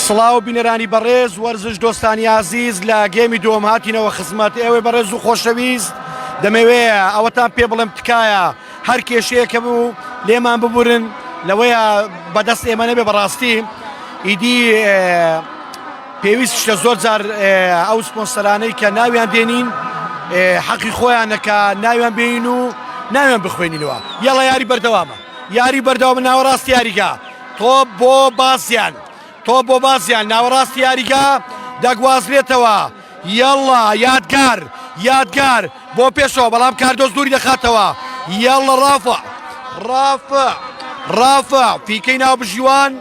سڵاو بینەرانی بەڕێز وەرزش دۆستانی عزیز لە گێمی دووەم هاتینەوە خزمەت ئێوە بەڕێز و خۆشەویست دەمەوێت ئەوەتان پێ بڵێم تکایە هەر کێشەیەکە بوو لێمان ببورن لەوەیە بەدەست ئێمە نەبێ بەڕاستی ئیدی پێویستە زۆر جار ئەو سپۆنسەرانەی کە ناویان دێنین حەقی خۆیانەکە ناویان بێنین و ناویان بخوێنینەوە یاڵە یاری بەردەوامە یاری بەردەوام ناوەڕاستی یاریگا تۆ بۆ باسییان ناوەڕاستی یاریگا دەگوازرێتەوە یاڵە یادگار بۆ پێشەوە بەڵام کاردۆز دووری دەخاتەوە یاڵە ڕافە فیکەی ناو بژیوان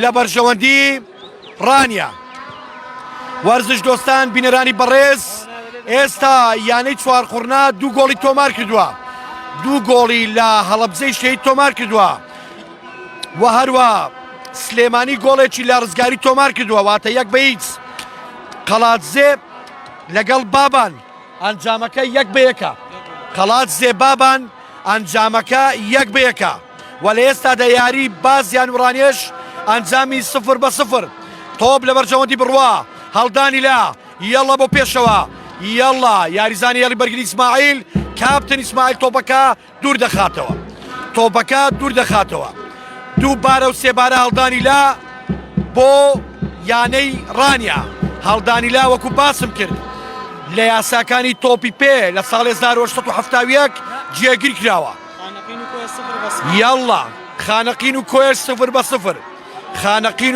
لە بەرژەوەندی ڕانیا وەرزش دۆستان بینەرانی بەڕێز ئێستا یانەی چوارخوڕنا دوو گۆڵی تۆمار کردووە دوو گۆڵی لە هەڵەبجەی شەید تۆمار کردووە و هەروە سلێمانی گۆڵێکی لە ڕزگاری تۆمار کردووە واتە یەک بە هیچ قەڵاتزێ لەگەڵ بابان ئەنجامەکە یەک بە یەکە قەڵاتزێ بابان ئەنجامەکە یەک بە یەکە و لە ئێستادا یاری بازیان وڕانێش ئەنجامی 0-0 تۆپ لە بەرژەوەندی بڕوا هەڵدانی لا یەڵە بۆ پێشەوە یەڵە یاریزانی یاڵی بەرگری ئیسماعیل کاپتن ئیسماعیل تۆپەکە دوور دەخاتەوە دوو بارە و سێبارە هەڵدانی لا بۆ یانەی ڕانیا هەڵدانی لا وەکو باسم کرد لە یاساکانی تۆپی پێ لە ساڵی 1970 جێگیر کراوە یاڵە خانەقین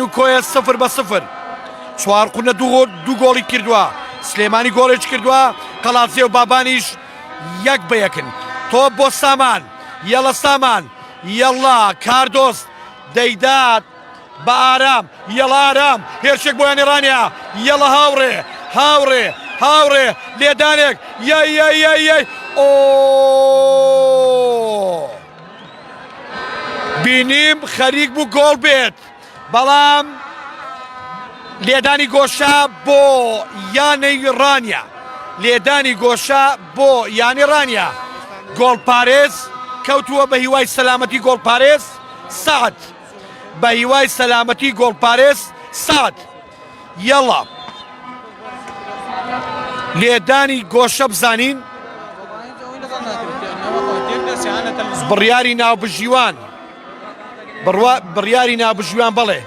و کۆیەش 0-0 چوارقونە دوو گۆڵی کردووە سلێمانی گۆڵێک کردووە قەڵاتزێ و بابانیش یەک بە یەکن تۆپ بۆ سامان یەڵە کاردۆست دەیدات بە ئارام یەڵە ئارام هێرشێک بۆ یانی ڕانیا یەڵە هاوڕێ لێدانێک یای بینیم خەریک بوو گۆڵ بێت بەڵام لێدانی گۆشە بۆ یانەی ڕانیا گۆڵپارێز کەوتووە بە هیوای سەلامەتی گۆڵپارێز سعد یەڵە لێدانی گۆشە بزانین بڕیاری ناوبژیوان بڵێ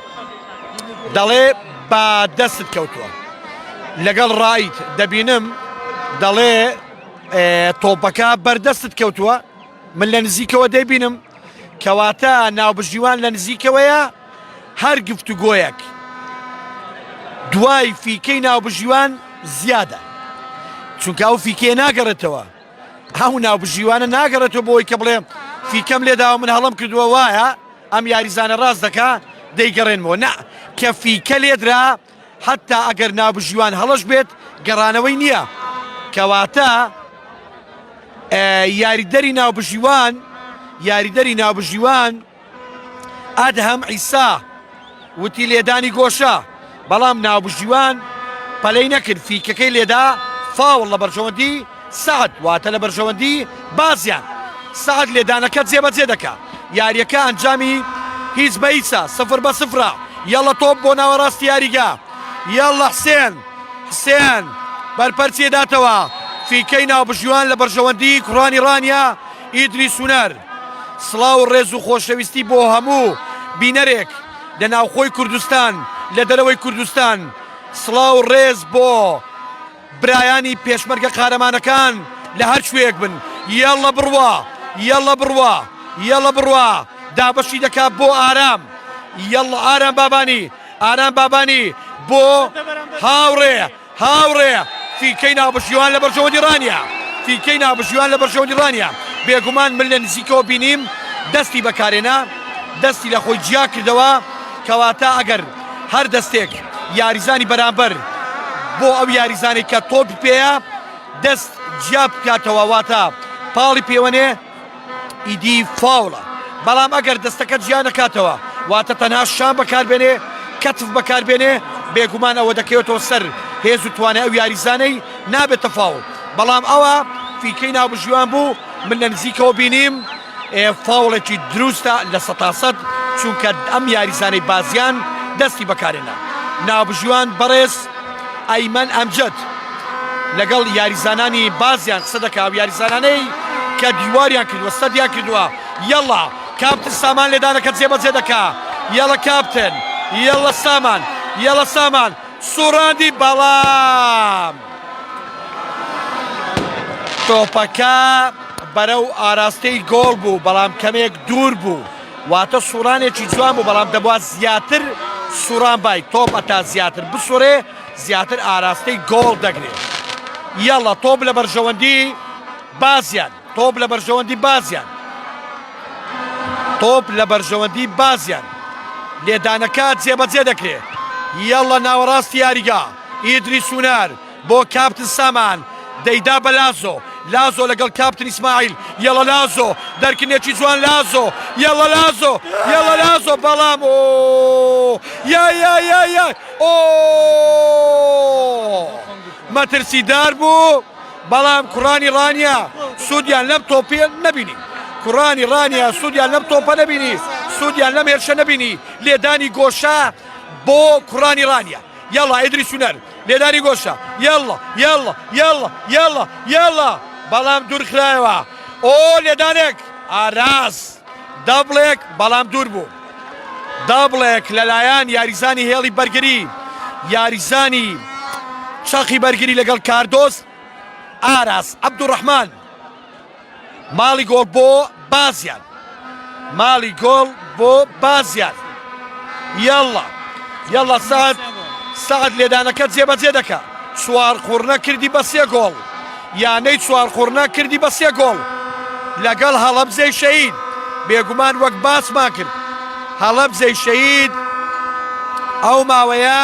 دەڵێ با دەستت کەوتووە لەگەڵ ڕایت دەبینم دەڵێ تۆپەکە بەردەستت کەوتووە من لە نزیکەوە دەیبینم کەواتە ناوبژیوان لە نزیکەوەیە هەر گفتوگۆیەک دوای فیکەی ناوبژیوان زیادە چونکە ئەو فیکەیە ناگەڕێتەوە ئەو ناوبژیوانە ناگەڕێتەوە بۆی کە بڵێ فیکەم لێداوە من هەڵم کردووە وایە ئەم یاریزانە ڕاست دەکا دەیگەڕێنمەوە نا کە فیکە لێدرا حتا ئەگەر ناوبژیوان هەڵەش بێت گەڕانەوەی نییە کەواتە یاریدەری ناوبژیوان ئەدهەم عیسا وتی لێدانی گۆشە بەڵام ناوبژیوان پەلەی نەکرد فیکەکەی لێدا فاوڵ لە بەرژەوەندی سعد واتە لە بەرژەوەندی بازیان سعد لێدانەکە جێبەجێ دەکا یاریەکە ئەنجامی هیچ بە هیچە 0-0 یەڵە تۆپ بۆ ناوەڕاستی یاریگا یەڵە حسێن بەرپەرچێداتەوە فیکەی ناوبژیوان لە بەرژەوەندی کوڕانی ڕانیا ئیدریس هونەر سڵاو و ڕێز و خۆشەویستی بۆ هەموو بینەرێک لە ناوخۆی کوردستان لە دەرەوەی کوردستان سڵاو و ڕێز بۆ برایانی پێشمەرگە قارەمانەکان لە هەر شوێک بن یەڵە بڕوا یەڵە بڕوا یەڵە بڕوا دابەشی دەکات بۆ ئارام یەڵە ئارام بابانی ئارام بابانی بۆ هاوڕێ فیکەی ناوبەشیوان لە بەرژەوەندی ڕانیا فیکەی ناوبەشیوان لە بەرژەوەندی ڕانیا بێگومان من لە نزیکەوە بینیم دەستی بەکارێنا دەستی لە خۆی جیا کردەوە کەواتە ئەگەر هەر دەستێک یاریزانی بەرامبەر بۆ ئەو یاریزانی کە تۆپ پێەیە دەست جیا بکاتەوە واتە پاڵی پێوەنێ ئیدی فاوڵە بەڵام ئەگەر دەستەکە جیا نەکاتەوە واتە تەنها شان بەکاربێنێ کەتف بەکاربێنێ بێگومان ئەوە دەکەوێتەوە سەر هێز و توانای ئەو یاریزانەی نابێتە فاوڵ بەڵام ئەوە فیکەی ناوبژیوان بوو من لە نزیکەوە بینیم فاوڵێکی دروستە لە 100% چونکە ئەم یاریزانەی بازیان دەستی بەکارێنە ناوبژیوان بەڕێز ئەیمەن ئەمجد لەگەڵ یاریزانانی بازیان قسە دەکا و یاریزانانەی کە دیواریان کردووە سەدیان کردووە یەڵا کاپتن سامان لێدانەکە جێبەجێ دەکا یەڵە کاپتن یەڵە سامان یەڵە سامان سوڕاندی بەڵام تۆپەکە بەرەو ئاراستەی گۆڵ بوو بەڵام کەمێک دوور بوو واتە سوڕانێکی جوان بوو بەڵام دەبووە زیاتر سوڕان بای تۆپ ئەتا زیاتر بسوڕێ زیاتر ئاراستەی گۆڵ دەگرێت یەڵە تۆپ لە بەرژەوەندی بازیان تۆپ لە بەرژەوەندی بازیان تۆپ لە بەرژەوەندی بازیان لێدانەکە جێبەجێ دەکرێت یەڵە ناوەڕاستی یاریگا ئیدری سونار بۆ کاپتن سامان دەیدا بە لازۆ لەگەڵ کاپتن ئیسماعیل یەڵە لازۆ دەرکنێکی جوان لازۆ یەڵە لازۆ بەڵام مەترسیدار بوو بەڵام کوڕانی ڕانیا سوودیان لەم تۆپێ نەبینی کوڕانی ڕانیا سوودیان لەم تۆپە نەبینی سوودیان لەم هێرشە نەبینی لێدانی گۆشە بۆ کوڕانی ڕانیا یەڵە ئیدری سونەر لێدانی گۆشە یەڵە بەڵام دوورخرایەوە لێدانێک ئاراس دەبڵێک بەڵام دوور بوو دەبڵێک لەلایەن یاریزانی هێڵی بەرگری یاریزانی چەخی بەرگری لەگەڵ کاردۆس ئاراس عەبدوڕەحمان ماڵی گۆڵ بۆ بازیان ماڵی گۆڵ بۆ بازیان یەڵە سەعد لێدانەکە جێبەجێ دەکا چوار خوڕنە کردی بە 3 گۆڵ یانەی چوار خوڕنە کردی بە 3 گۆڵ لەگەڵ هەڵەبجەی شەهید بێگومان وەک باسمان کرد هەڵەبجەی شەهید ئەو ماوەیە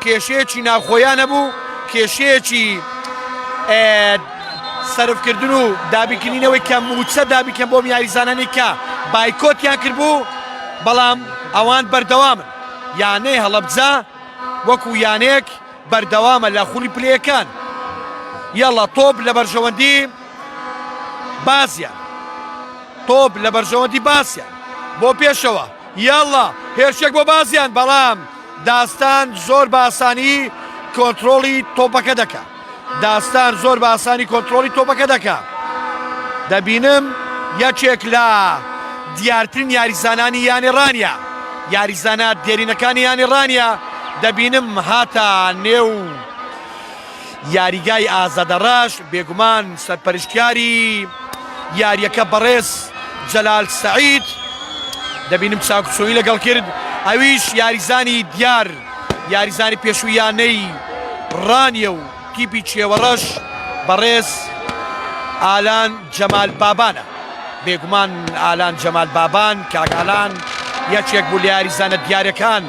کێشەیەکی ناوخۆیان نەبوو کێشەیەکی سەرفکردن و دابیکردنەوەی کە موچە دابیکەن بۆ یاریزانانی کە بایکۆتیان کردبوو بەڵام ئەوان بەردەوامن یانەی هەڵەبجە وەکو یانێک بەردەوامە لە خولی پلەکان یەڵە تۆپ لە بەرژەوەندی بازیان تۆپ لە بەرژەوەندی باسیان بۆ پێشەوە یەڵە هێرشێک بۆ بازیان بەڵام داستان زۆر بە ئاسانی کۆنتڕۆڵی تۆپەکە دەکات داستان زۆر بە ئاسانی کۆنتڕۆڵی تۆپەکە دەکات دەبینم یەکێک لە دیارترین یاریزانانی یانی ڕانیا یاریزانە دێرینەکانی یانی ڕانیا دەبینم هاتە نێو یاریگای ئازادەڕەش بێگومان سەرپەرشتیاری یاریەکە بەڕێز جەلال سەعید دەبینم چاکوچۆیی لەگەڵ کرد ئەویش یاریزانی دیار یاریزانی پێشوویانەی ڕانیە و تیپی چێوەڕەش بەڕێز ئالان جەمال بابانە بێگومان ئالان جەمال بابان کاگالان یەکێک بوو لە یاریزانە دیارەکان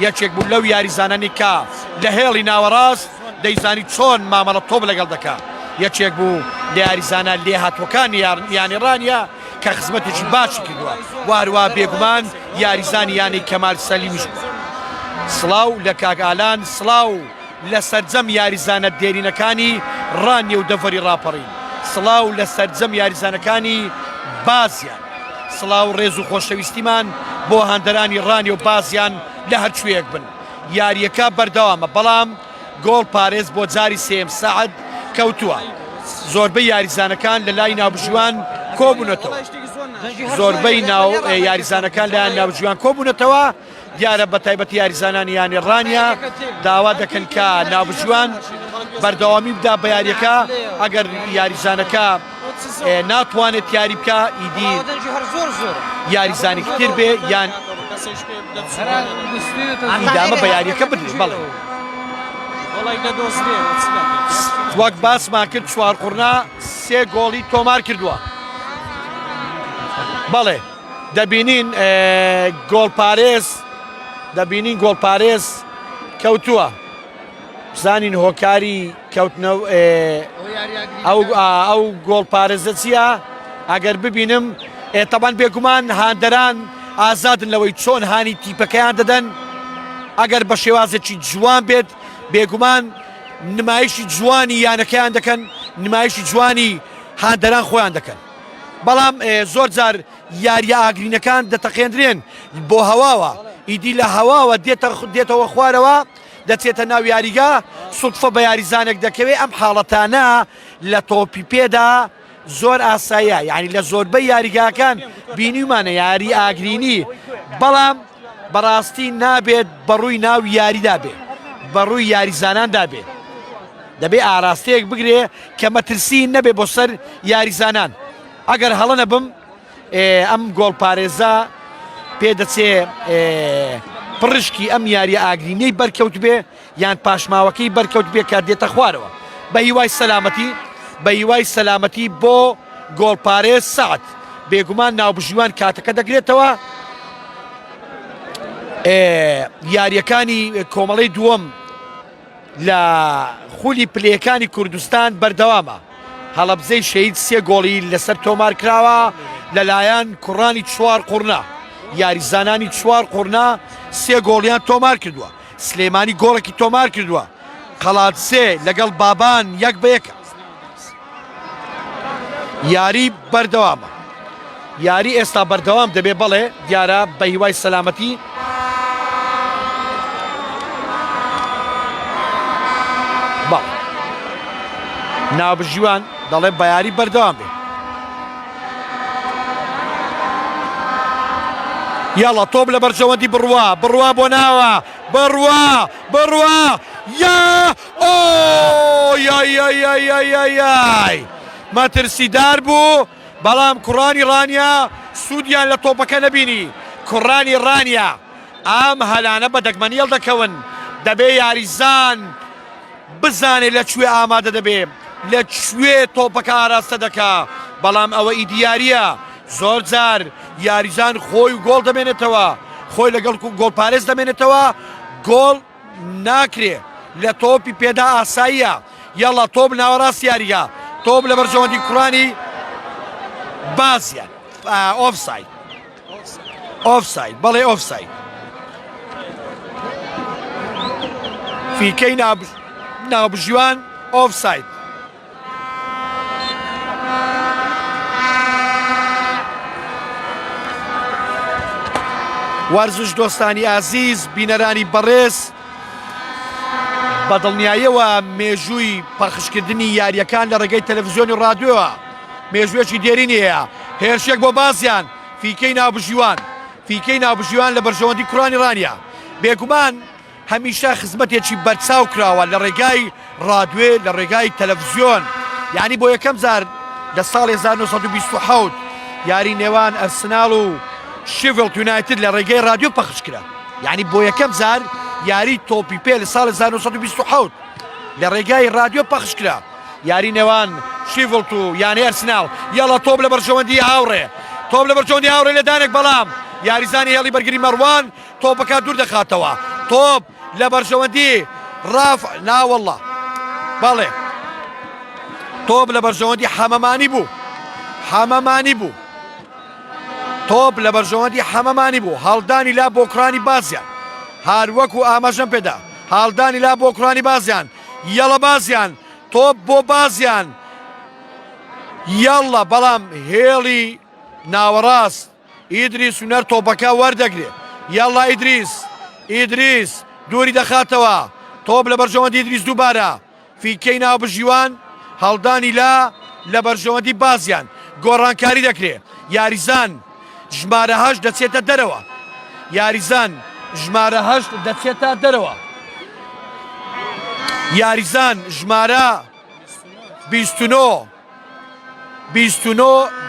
یەکێک بوو لەو یاریزانانی کە لە هێڵی ناوەڕاست دەیزانی چۆن مامەڵە تۆپ لەگەڵ دەکات یەکێک بوو لە یاریزانە لێهاتوەکانی یانی ڕانیا کە خزمەتێکی باشی کردووە وارووا بێگومان یاریزانی یانی کەمال سەلیمیش سڵاو لە کاگالان سڵاو لە سەرجەم یاریزانە دێرینەکانی ڕانیە و دەڤەری ڕاپەڕین سڵاو لە سەرجەم یاریزانەکانی بازیان سڵاو ڕێز و خۆشەویستیمان بۆ هەندەرانی ڕانیە و بازیان لە هەرچوویەک بن یاریەکە بەردەوامە بەڵام گۆڵ پارێز بۆ جاری سێم سەعد کەوتووە زۆربەی یاریزانەکان لە لای ناوبژوان کۆبوونەتەوە زۆربەی یاریزانەکان لایەن ناوبژوان کۆبوونەتەوە دیارە بە تایبەتی یاریزانانی یانی ڕانیا داوا دەکەن کە ناوبژوان بەردەوامی بدا بە یاریەکە ئەگەر یاریزانەکە ناتوانێت یاری بکە ئیدی یاریزانێکتر بێ یان ئیدامە بە یاریەکە بدرێت. بەڵێ وەک باسمان کرد چوار قورنا 3 گۆڵی تۆمار کردووە. بەڵێ دەبینین گۆڵپارێز کەوتووە، بزانین هۆکاری کەوتنەوە ئەو گۆڵپارێزە چییە؟ ئەگەر ببینم تەبان بێگومان هاندەران ئازادن لەوەی چۆن هانی تیپەکەیان دەدەن. ئەگەر بە شێوازێکی جوان بێت بێگومان نمایشی جوانی یانەکەیان دەکەن، نمایشی جوانی هاندەران خۆیان دەکەن. بەڵام زۆر جار یاریە ئاگرینەکان دەتەقێندرێن بۆ هەواوە، ئیدی لە هەواوە دێتەوە خوارەوە دەچێتە ناو یاریگا سوتفە بە یاریزانێک دەکەوێت. ئەم حاڵەتانە لە تۆپی پێدا زۆر ئاساییە، یعنی لە زۆربەی یاریگاکان بینیمانە یاری ئاگرینی، بەڵام بەڕاستی نابێت بەڕووی ناو یاریدا بێ، بەڕووی یاریزاناندا بێ. دەبێ ئاراستەیەک بگرێ کە مەترسی نەبێ بۆ سەر یاریزانان. ئەگەر هەڵە نەبم ئەم گۆڵپارێزە پێدەچێ پڕشکی ئەم یاریە ئاگرینەی بەرکەوت بێ یان پاشماوەکەی بەرکەوت بێ کە دێتە خوارەوە بە هیوای سەلامەتی بۆ گۆڵپارێز سەعد. بێگومان ناوبژیوان کاتەکە دەگرێتەوە. یاریەکانی کۆمەڵەی دووەم لە خولی پلەکانی کوردستان بەردەوامە. هەڵەبزەی شەید 3 گۆڵی لەسەر تۆمار کراوە لەلایەن کوڕانی 4 قورنا، یاریزانانی 4 قورنا 3 گۆڵیان تۆمار کردووە. سلێمانی گۆڵێکی تۆمار کردووە. قەڵات 3 لەگەڵ بابان 1-1. یاری بەردەوامە، یاری ئێستا بەردەوام دەبێ. بەڵێ دیارە بە هیوای سەلامەتی بەڵێ ناوبژیوان دەڵێ بە یاری بەردەوام بێ. یاڵە تۆپ لە بەرژەوەندی بڕوا بۆ ناوە بڕوا یا یای مەترسیدار بوو، بەڵام کوڕانی ڕانیا سوودیان لە تۆپەکە نەبینی. کوڕانی ڕانیا ئەم هەلانە بە دەگمەنیڵ دەکەون. دەبێ یاریزان بزانێ لەکوێ ئامادە دەبێ، لەکوێ تۆپەکە ئاراستە دەکا. بەڵام ئەوە ئیدیاریە، زۆر جار یاریزان خۆی گۆڵ دەمێنێتەوە، خۆی لەگەڵ گۆڵپارێز دەمێنێتەوە، گۆڵ ناکرێ لە تۆپی پێدا ئاساییە. یاڵە تۆپ ناوەڕاست یاریگا، تۆپ لە بەرژەوەندی کوڕانی بازیان. ئۆفساید بەڵێ ئۆفساید. فیکەی ناوبژیوان ئۆفساید. وەرزش دۆستانی ئازیز، بینەرانی بەڕێز، بەدڵنیاییەوە مێژووی پەخشکردنی یاریەکان لە ڕێگەی تەلەڤیزیۆنی و ڕادیۆوە مێژوویەکی دێرینی هەیە. هێرشێک بۆ بازیان فیکەی ناوبژیوان لە بەرژەوەندی کوڕانی ڕانیا. بێگومان هەمیشە خزمەتێکی بەرچاو کراوە لە ڕێگای ڕادیۆ، لە ڕێگای تەلەڤیزیۆن. یعنی بۆ یەکەم جار لە ساڵی 1927 یاری نێوان ئەرسناڵ و شیڤڵد یونایتد لە ڕێگەی رادیۆ پەخش کرا. یعنی بۆ یەکەم جار یاری تۆپی پێ لە ساڵی 1927 لە ڕێگای رادیۆ پەخش کرا. یاری نێوان شیڤڵد و یانی ئەرسناڵ. یاڵە تۆپ لە بەرژەوەندی هاوڕێ لەدانێک، بەڵام یاریزانی هێڵی بەرگری مەڕوان تۆپەکە دوور دەخاتەوە. تۆپ لە بەرژەوەندی ناوەڵڵا بەڵێ تۆپ لە بەرژەوەندی حەمەمانی بوو. تۆپ لە بەرژەوەندی حەمەمانی بوو. هەڵدانی لا بۆ کوڕانی بازیان، هەروەکو ئاماژەم پێدا هەڵدانی لا بۆ کوڕانی بازیان. یەڵە بازیان، تۆپ بۆ بازیان، یەڵە. بەڵام هێڵی ناوەڕاست ئیدریس هونەر تۆپەکە وەردەگرێ. یەڵە ئیدریس دووری دەخاتەوە. تۆپ لە بەرژەوەندی ئیدریس دووبارە. فیکەی ناوبژیوان هەڵدانی لا لە بەرژەوەندی بازیان. گۆڕانکاری دەکرێت. یاریزان ژمارە 8 دەچێتە دەرەوە. یاریزان ژمارە 8 دەچێتە دەرەوە. یاریزان ژمارە 29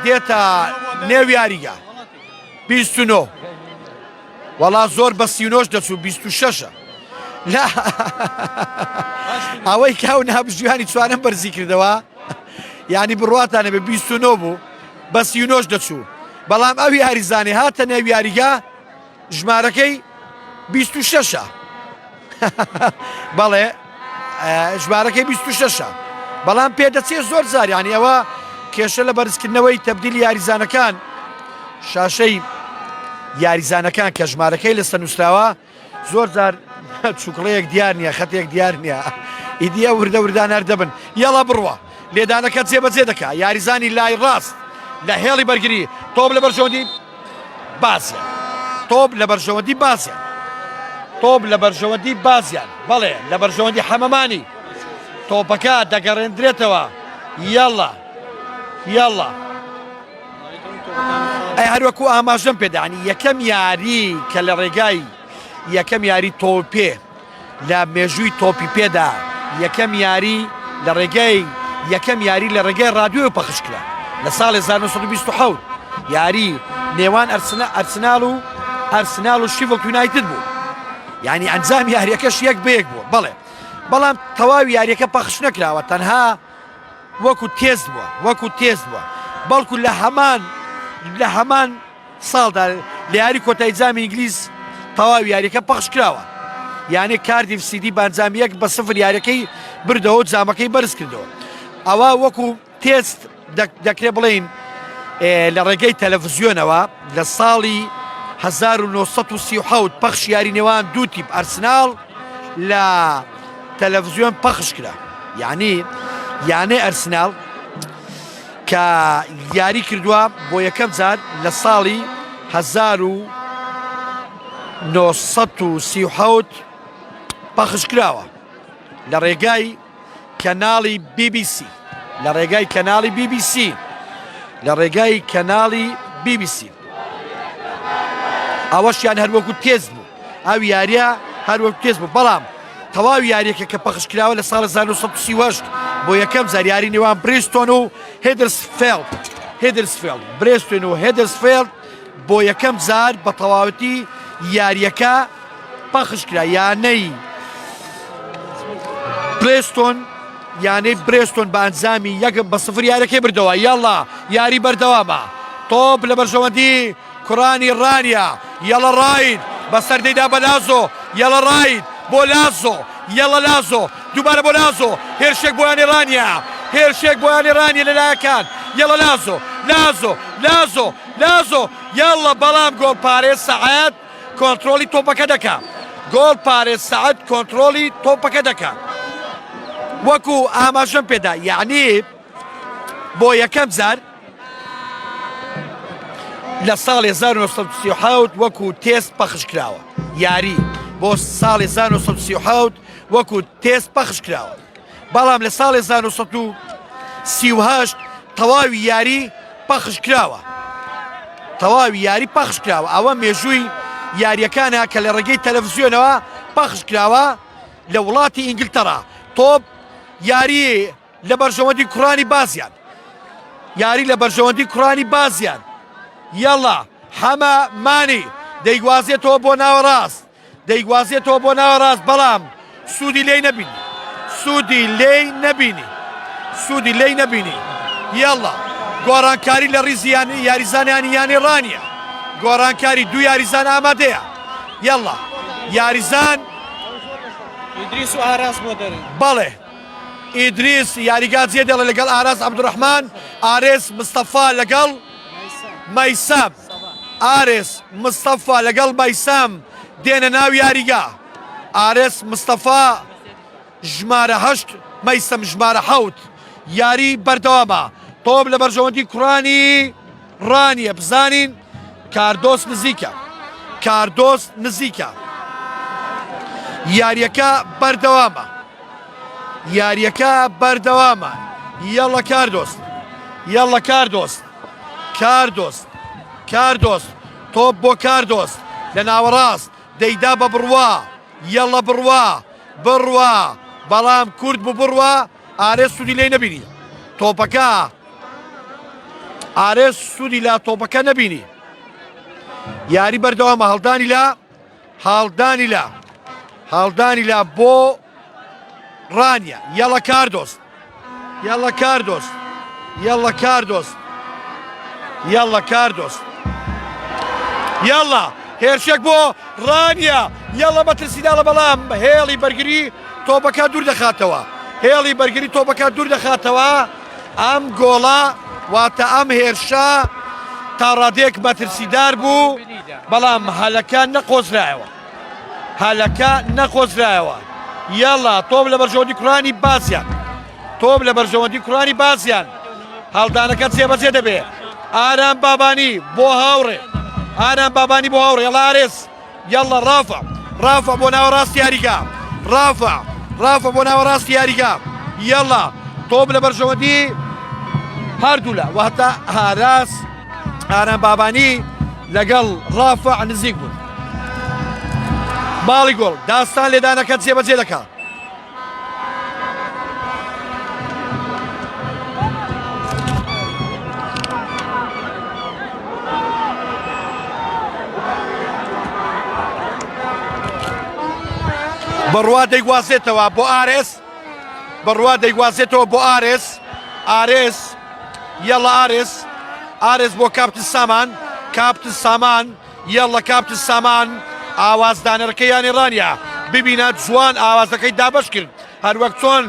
دێتە نێو یاریگە 29 وەڵا زۆر بە 39 دەچوو 26 لا ئەوەی کاو نابژیانی چوانم بەرزی کردەوە یعنی بڕواتانە بە 29 بوو بە 39 دەچوو بەڵام ئەو یاریزانێ هاتە نێو یاریگە ژمارەکەی 26 بەڵێ ژمارەکەی 26 بەڵام پێدەچێت زۆر زار ینی ئەوە کێشە لە بەرزکردنەوەی تەبدیلی یاریزانەکان شاشەی یاریزانەکان کە ژمارەکەی لەسەر نووسراوە زۆر جار چووکڵەیەک دیار نییە خەتێک دیار نییە ئیدیە وردە وردان هەردەبن یاڵا بڕوە لێدانەکە جێبەجێ دەکا یاریزانی لای ڕاست لە هێڵی بەرگری تۆپ لە بەرژەوەندی بازیان تۆپ لە بەرژەوەندی بازیان تۆپ لە بەرژەوەندی بازیان بەڵێ لە بەرژەوەندی حەمەمانی تۆپەکە دەگەڕێندرێتەوە یاڵا یاڵا ئەی هەروەکو ئاماژەم پێدانی یەکەم یاری کە لە ڕێگای یەکەم یاری تۆپێ لە مێژووی تۆپی پێدا یەکەم یاری لە ڕێگەی یەکەم یاری لە ڕێگەی ڕادیۆ پەخشکرا لە ساڵی 1927 یاری نێوان ئەرسنال و شیڤڵد یونایتد بوو یعنی ئەنجام یاریەکەش یەک بەیەک بووە بەڵێ بەڵام تەواوی یاریەکە پەخش نەکراوە تەنها وەکو تێست بووە بەڵکو لە هەمان ساڵدا لە یاری کۆتایی جامی ئینگلیز تەواوی یاریەکە پەخش کراوە یعنی کاردیف سیدی بانجامی 1-0 یاریەکەی بردەوە جامەکەی بەرز کردەوە ئەوە وەکو تێست دەکرێت بڵین لە ڕێگەی تەلەڤیزیۆنەوە لە ساڵی 1930 پەخش یاری نێوان دوو تیپ ئەرسنال لە تەلەڤیزیۆن پەخش کرا یعنی ئەرسنال کە یاری کردووە بۆ یەکەم جار لە ساڵی 1930 پەخش کراوە لە ڕێگای کەناڵی BBC ئەوەشیان هەروەکو تێز بوو ئەو یاریە هەروەکو تێز بوو بەڵام تەواوی یاریەکە کە پەخش کراوە لە ساڵ 1938 بۆ یەکەم جار یاری نێوان برێستۆن و هێدرسفیلد بۆ یەکەم جار بە تەواوەتی یاریەکە پەخش کرا یانەی برێستۆن بە ئەنجامی 1-0 یاریەکەی بردەوە یاڵا یاری بەردەوامە تۆپ لە بەرژەوەندی کوڕانی ڕانیا یەڵە ڕاید بەسەر دەیدا بە لازۆ یەڵە ڕاید بۆ لازۆ یەڵە لازۆ دووبارە بۆ لازۆ هێرشێک بۆیانی ڕانیا لەلایەکان یەڵە لازۆ یاڵە بەڵام گۆڵ پارێز سەعەد کۆنتڕۆلی تۆپەکە دەکا وەکو ئاماژەم پێدا یعنی بۆ یەکەم جار لە ساڵی 1930 وەکو تێست پەخش کراوە یاری بۆ ساڵی 1930 وەکو تێست پەخش کراوە بەڵام لە ساڵی 1938 تەواوی یاری پەخش کراوە ئەوە مێژووی یاریەکانە کە لە ڕێگەی تەلەڤیزیۆنەوە پەخش کراوە لە وڵاتی ئینگلتەرا تۆپ یاری لە بەرژەوەندی کوڕانی بازیان یەڵا حەمەمانی دەیگوازێتەوە بۆ ناوەڕاست بەڵام سوودی لێی نەبینی یەڵا گۆڕانکاری لە ڕیزیانی یاریزانیانی یانی ڕانیە گۆڕانکاری دوو یاریزان ئامادەیە یەڵا یاریزان ئیدریس و ئاراس بۆ دەرێ بەڵێ ئیدریس یاریگا جێ دێڵێ لەگەڵ ئاراس عەبدوڕەحمان ئارێس مستەفا لەگەڵ مەیسام دێنە ناو یاریگا ئارێس مستەفا ژمارە 8 مەیسەم ژمارە 7 یاری بەردەوامە تۆپ لە بەرژەوەندی کوڕانی ڕانیە بزانین کاردۆس نزیکە یاریەکە بەردەوامە یەڵە کاردۆس تۆپ بۆ کاردۆس لە ناوەڕاست دەیدا بە بڕوا یەڵە بڕوا بەڵام کورد بوو بڕوا ئارێز سوودی لێی نەبینی تۆپەکە ئارێز سوودی لە تۆپەکە نەبینی یاری بەردەوامە هەڵدانی لە بۆ ڕانیا یەڵە کاردۆست یەڵە هێرشێک بۆ ڕانیا یەڵە بەترسیداڵە بەڵام هێڵی بەرگری تۆپەکە دوور دەخاتەوە ئەم گۆڵە واتە ئەم هێرشە تا ڕادێک مەترسیدار بوو بەڵام هەلەکە نەقۆزرایەوە یەڵە تۆپ لە بەرژەوەندی کوڕانی بازیان هەڵدانەکە جێبەجێ دەبێ ئارام بابانی بۆ هاوڕێ یەڵە ئارێز یەڵە ڕافە بۆ ناوەڕاستی یاریگا یەڵە تۆپ لە بەرژەوەندی هەردوولە واتە ئارام بابانی لەگەڵ ڕافە نزیک بوون باڵی گۆڵ داستان لێدانەکە جێبەجێ دەکات بڕوا دەیگوازێتەوە بۆ ئارێز یەڵە ئارێز بۆ کاپتن سامان یەڵە کاپتن سامان ئاوازدانەرەکەی یانی ڕانیا ببینە جوان ئاوازەکەی دابەش کرد هەروەک چۆن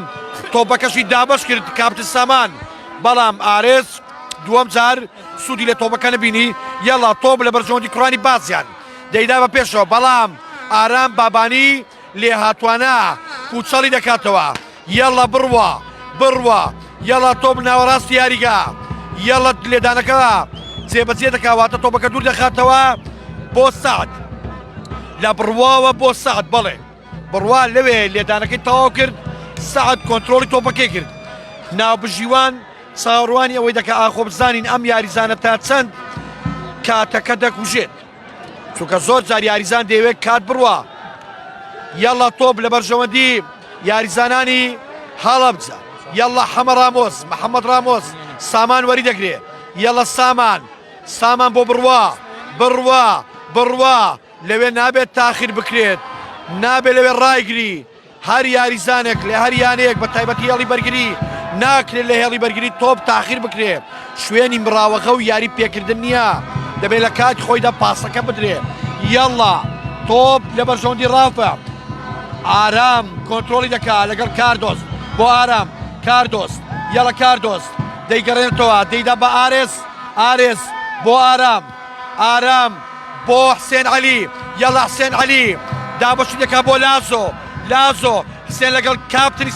تۆپەکەشی دابەش کرد کاپتن سامان بەڵام ئارێز دووەم جار سوودی لە تۆپەکە نەبینی یەڵە تۆپ لە بەرژەوەندی کوڕانی بازیان دەیدا بە پێشەوە بەڵام ئارام بابانی لێ هاتوانە پوچەڵی دەکاتەوە یەڵە بڕوە یەڵە تۆپ ناوەڕاستی یاریگا یەڵە لێدانەکە جێبەجێ دەکاواتە تۆپەکە دوور دەخاتەوە بۆ سعد لە بڕواوە بۆ سعد بەڵێ بڕوا لەوێ لێدانەکەی تەواو کرد سعد کۆنتترۆلی تۆپەکەی کرد ناوبژیوان چاوەڕوانی ئەوەی دەکە ئاخۆ بزانین ئەم یاریزانە تا چەند کاتەکە دەکوژێت چونکە زۆر جار یاریزان دەیەوێت کات بڕوا یەڵە تۆپ لە بەرژەوەندی یاریزانانی هەڵەبجە یەڵە محەممەد ڕامۆس سامان وەری دەگرێت یەڵە سامان بۆ بڕوا لەوێ نابێت تاخیر بکرێت نابێت لەوێ ڕایگری هەر یاریزانێک لە هەر یانەیەک بە تایبەتی هێڵی بەرگری ناکرێت لە هێڵی بەرگری تۆپ تاخیر بکرێت شوێنی مراوەغە و یاری پێکردن نییە دەبێت لە کاتی خۆیدا پاسەکە بدرێت یەڵە تۆپ لە بەرژەوەندی ڕافە ئارام کۆنتترۆلی دەکات لەگەڵ کاردۆست بۆ کاردۆست یەڵە کاردۆست دەیگەڕێنێتەوە دەیدا بە ئارێز بۆ ئارام بۆ حسێن عەلی یەڵە حسێن عەلی دابەشی دەکات بۆ لازۆ حسێن لەگەڵ کاپتن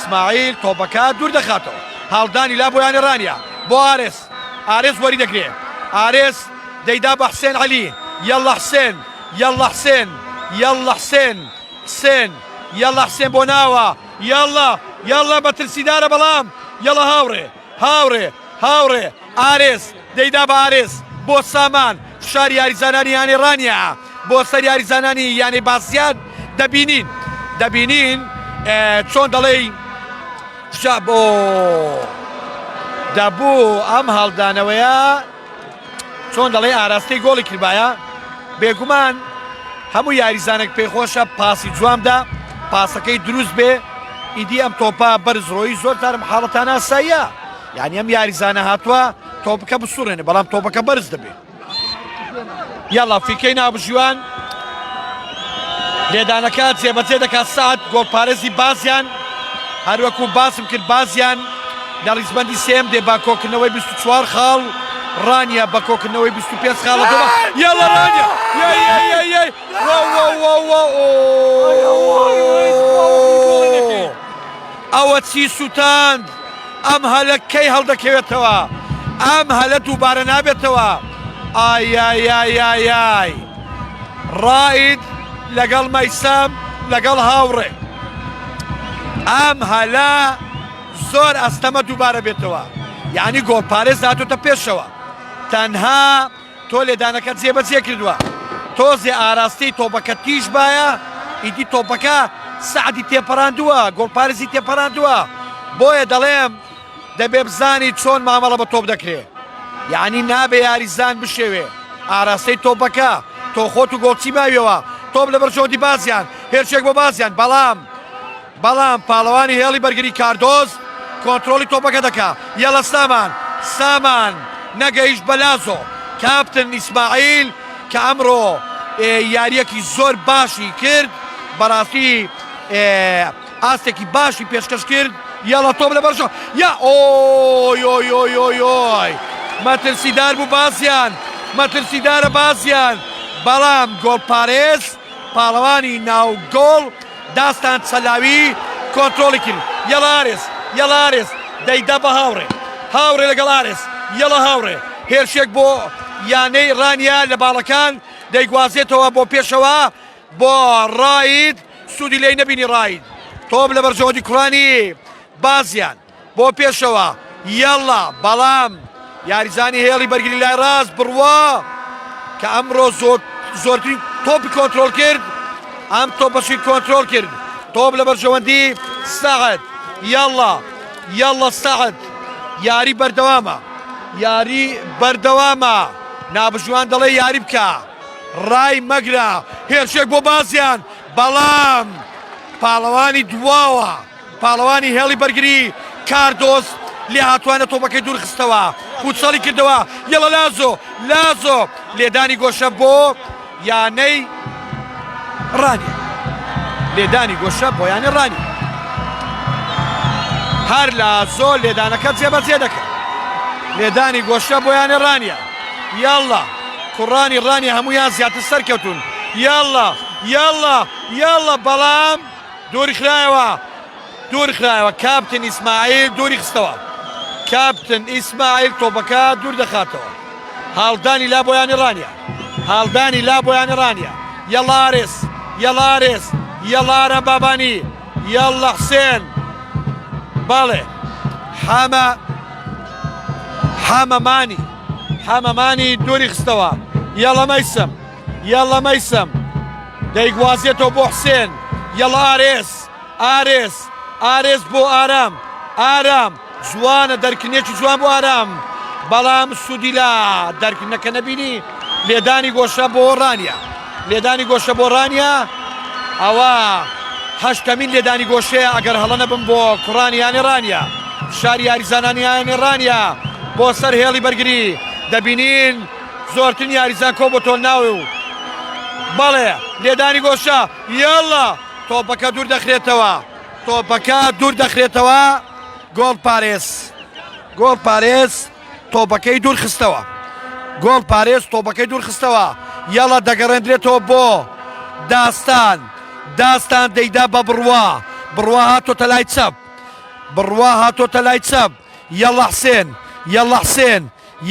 ئیسماعیل تۆپەکە دوور دەخاتەوە هەڵدانی لا بۆ یانی ڕانیا بۆ ئارێز وەری دەگرێت ئارێز دەیدا بە حسێن عەلی یەڵە حسێن بۆ ناوە یەڵە بەترسیدارە بەڵام یەڵە هاوڕێ ئارێز دەیدا بە ئارێز بۆ سامان شار یاریزانانی یانی ڕانیا بۆ سەر یاریزانانی یانی باسیان دەبینین چۆن دەڵێ بۆ دەبوو ئەم هەڵدانەوەیە چۆن دەڵێ ئاراستەی گۆڵی کردبایە بێگومان هەموو یاریزانێک پێخۆشە پاسی جوامدا پاسەکەی دروست بێ ئیدی ئەم تۆپە بەرزڕۆیی زۆر جارم حاڵەتانە ئاساییە یعنی ئەم یاریزانە هاتووە تۆپەکە بسوڕێنێ بەڵام تۆپەکە بەرز دەبێت یاڵا فیکەی نابژیوان لێدانەکە جێبەجێ دەکات سعد گۆڵپارێزی بازیان هەروەکو باسم کرد بازیان لە ڕیزبەندی سێم دێ با کۆکردنەوەی 24 خاڵ ڕانیا بە کۆکردنەوەی 25 خاڵەکەەوە یاڵە ڕانیا ئەوە چی سووتاند ئەم هەلەکەی هەڵدەکەوێتەوە ئەم هەلە دووبارە نابێتەوە ئای ڕائید لەگەڵ مەیسام لەگەڵ هاوڕێ ئەم هەلە زۆر ئەستەمە دووبارە بێتەوە یعنی گۆڵپارێز داتۆتە پێشەوە تەنها تۆ لێدانەکە جێبەجێ کردووە تۆزێ ئاراستی تۆپەکە تیژ باە ئیدی تۆپەکە سعدی تێپەڕاندووە گۆڵپارێزی تێپەڕاندووە بۆیە دەڵێم دەبێ بزانی چۆن مامەڵە بە تۆپ دەکرێت یعنی نابێ یاریزان بشێوێ ئاراستەی تۆپەکە تۆ خۆت و گۆڵچی ماویەوە تۆپ لە بەرژەوەندی بازیان هێرشێک بۆ بازیان بەڵام پاڵەوانی هێڵی بەرگری کاردۆز کۆنتترۆلی تۆپەکە دەکا یەڵە سامان نەگەیشت بە لازۆ کاپتن ئیسماعیل کە ئەمڕۆ یاریەکی زۆر باشی کرد بەڕاستی ئاستێکی باشی پێشکەش کرد یاڵە تۆم لە بەرژەوە یا ئۆی مەترسیدار بوو مەترسیدارە بازیان بەڵام گۆڵپارێز پاڵەوانی ناو گۆڵ داستان چەلاوی کۆنتترۆلی کرد یەڵارێز دەیدا بە هاوڕێ لەگەڵ ئارێز یەڵە هاوڕێ هێرشێک بۆ یانەی ڕانیا لە باڵەکان دەیگوازێتەوە بۆ پێشەوە بۆ ڕاید سوودی لێی نەبینی ڕاید تۆم لە بەرژەوەندی کوڕانی بازیان بۆ پێشەوە یەڵە بەڵام یاریزانی هێڵی بەرگری لای ڕاست بڕوە کە ئەمڕۆ زۆرترین تۆپی کۆنتترۆل کرد ئەم تۆپەشی کۆنتترۆل کرد تۆپ لە بەرژەوەندی سەعد یەڵە سەعد یاری بەردەوامە نابژوان دەڵێ یاری بکە ڕای مەگرە هێرشێک بۆ بازیان بەڵام پاڵەوانی دواوە پاڵەوانی هێڵی بەرگری کاردۆست لێ هاتوانە تۆپەکەی دوور خستەوە پوچەڵی کردەوە یەڵە لازۆ لێدانی گۆشە بۆ یانەی ڕانی هەر لازۆ لێدانەکە جێبەجێ دەکە لێدانی گۆشە بۆ یانە ڕانیە یاڵە کوڕانی ڕانی هەمویان زیاتر سەرکەوتون یاڵە بەڵام دووری خرایەوە کاپتن ئیسماعیل دووری خستەوە کاپتن ئیسماعیل تۆپەکە دوور دەخاتەوە هاڵدانی لا بۆیانی ڕانیە یەڵارێز یەڵارە بابانی یەڵە حسێن باڵێ حەمەمانی دووری خستەوە یەڵە مەیسەم دەیگوازێتەوە بۆ حسێن یەڵە ئارێز بۆ ئارام جوانە دەرکردنێکی جوان بۆ ئارام بەڵام سوودی لا دەرکردنەکە نەبینی لێدانی گۆشە بۆ ڕانیە ئەوە هەشتەمین لێدانی گۆشەیە ئەگەر هەڵە نەبم بۆ کوڕانیانی ڕانیە شاری یاریزانانیانی ڕانیە بۆ سەر هێڵی بەرگری دەبینین زۆرترین یاریزان کۆ بۆ تۆ ناوێ و بەڵێ لێدانی گۆشە یاڵە تۆپەکە دوور دەخرێتەوە گۆڵپارێز تۆپەکەی دوور خستەوە یاڵە دەگەڕێنرێتەوە بۆ داستان دەیدا بە بڕوا هاتۆتە لای چەپ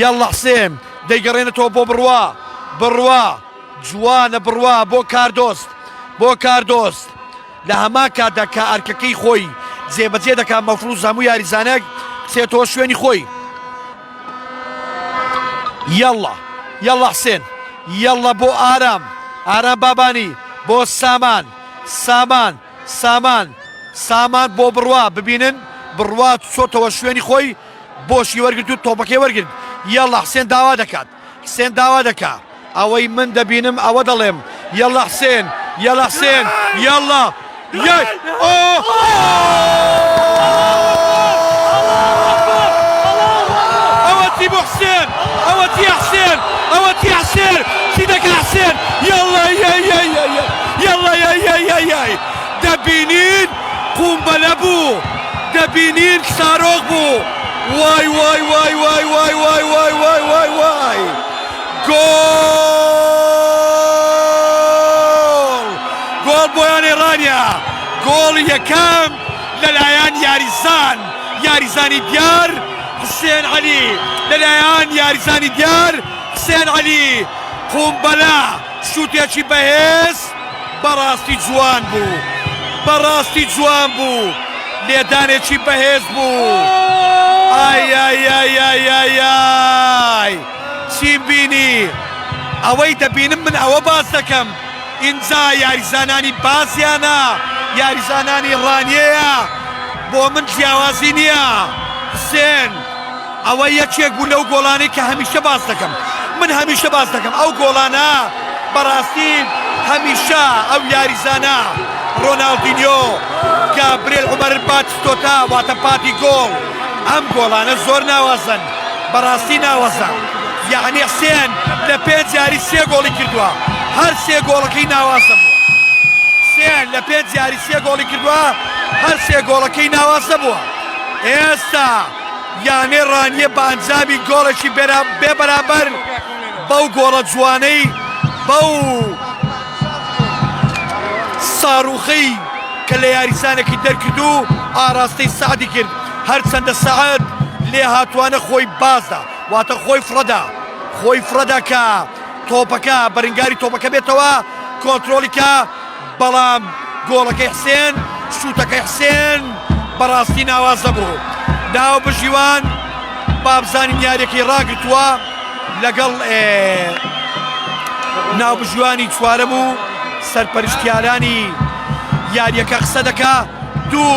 یاڵە حسێن دەیگەڕێنێتەوە بۆ بڕوا جوانە بۆ کاردۆست لە هەمان کاتدا کە ئەرکەکەی خۆی جێبەجێ دەکات مەفروز هەموو یاریزانێک چێتەوە شوێنی خۆی یەڵە حسێن یەڵە بۆ ئارام بابانی بۆ سامان بۆ بڕوا ببینن بڕوا چۆتەوە شوێنی خۆی بۆشی وەرگرت و تۆپەکەی وەرگرت یەڵە حسێن داوا دەکات ئەوەی من دەبینم ئەوە دەڵێم یەڵە حسێن یەڵە ئەوەتی بۆ حسێن ئەوەتی حسێن چی دەکە حسێن یەڵە دەبینین قومبەلە بوو دەبینین سارۆک بوو وای گۆڵ بۆیانی ڕانیە گۆڵی یەکەم لەلایەن یاریزانی دیار حسێن عەلی قومبەلە شوتێکی بەهێز بەڕاستی جوان بوو لێدانێکی بەهێز بوو چیم بینی ئەوەی دەبینم من ئەوە باس دەکەم ئینجا یاریزانانی بازیانە یاریزانانی ڕانیەیە بۆ من جیاوازی نییە حسێن ئەوە یەکێک بوو لەو گۆڵانەی کە هەمیشە باس دەکەم من هەمیشە باس دەکەم ئەو گۆڵانە بەڕاستی هەمیشە ئەو یاریزانە ڕۆناڵدینیۆ گابرێل عومەر باتیستۆتا واتە پاتی گۆڵ ئەم گۆڵانە زۆر ناوازن بەڕاستی ناوەزە یعنی حسێن لە 5 یاری 3 گۆڵی کردووە هەر 3 گۆڵەکەی ناوازە بووە حسێن لە 5 یاری 3 گۆڵی کردووە هەر 3 گۆڵەکەی ناوازە بووە ئێستا یانێ ڕانیە بە ئەنجامی گۆڵێکی بێ بەرامبەر بەو گۆڵە جوانەی بەو ساڕوخەی کە لە یاریزانێکی دەرکردو ئاراستەی سعدی کرد هەرچەندە سەعەد لێ هاتوانە خۆی بازدا واتە خۆی فرەدا کە تۆپەکە بەرەنگاری تۆپەکە بێتەوە کۆنترۆلی کە بەڵام گۆڵەکەی حسێن شوتەکەی حسێن بەڕاستی ناوازە بوو ناو بژیوان بابزانین یاریەکەی ڕاگرتووە لەگەڵ ناو بژیوانی چوارەم و سەرپەرشتیارانی یاریەکە قسە دەکا دوو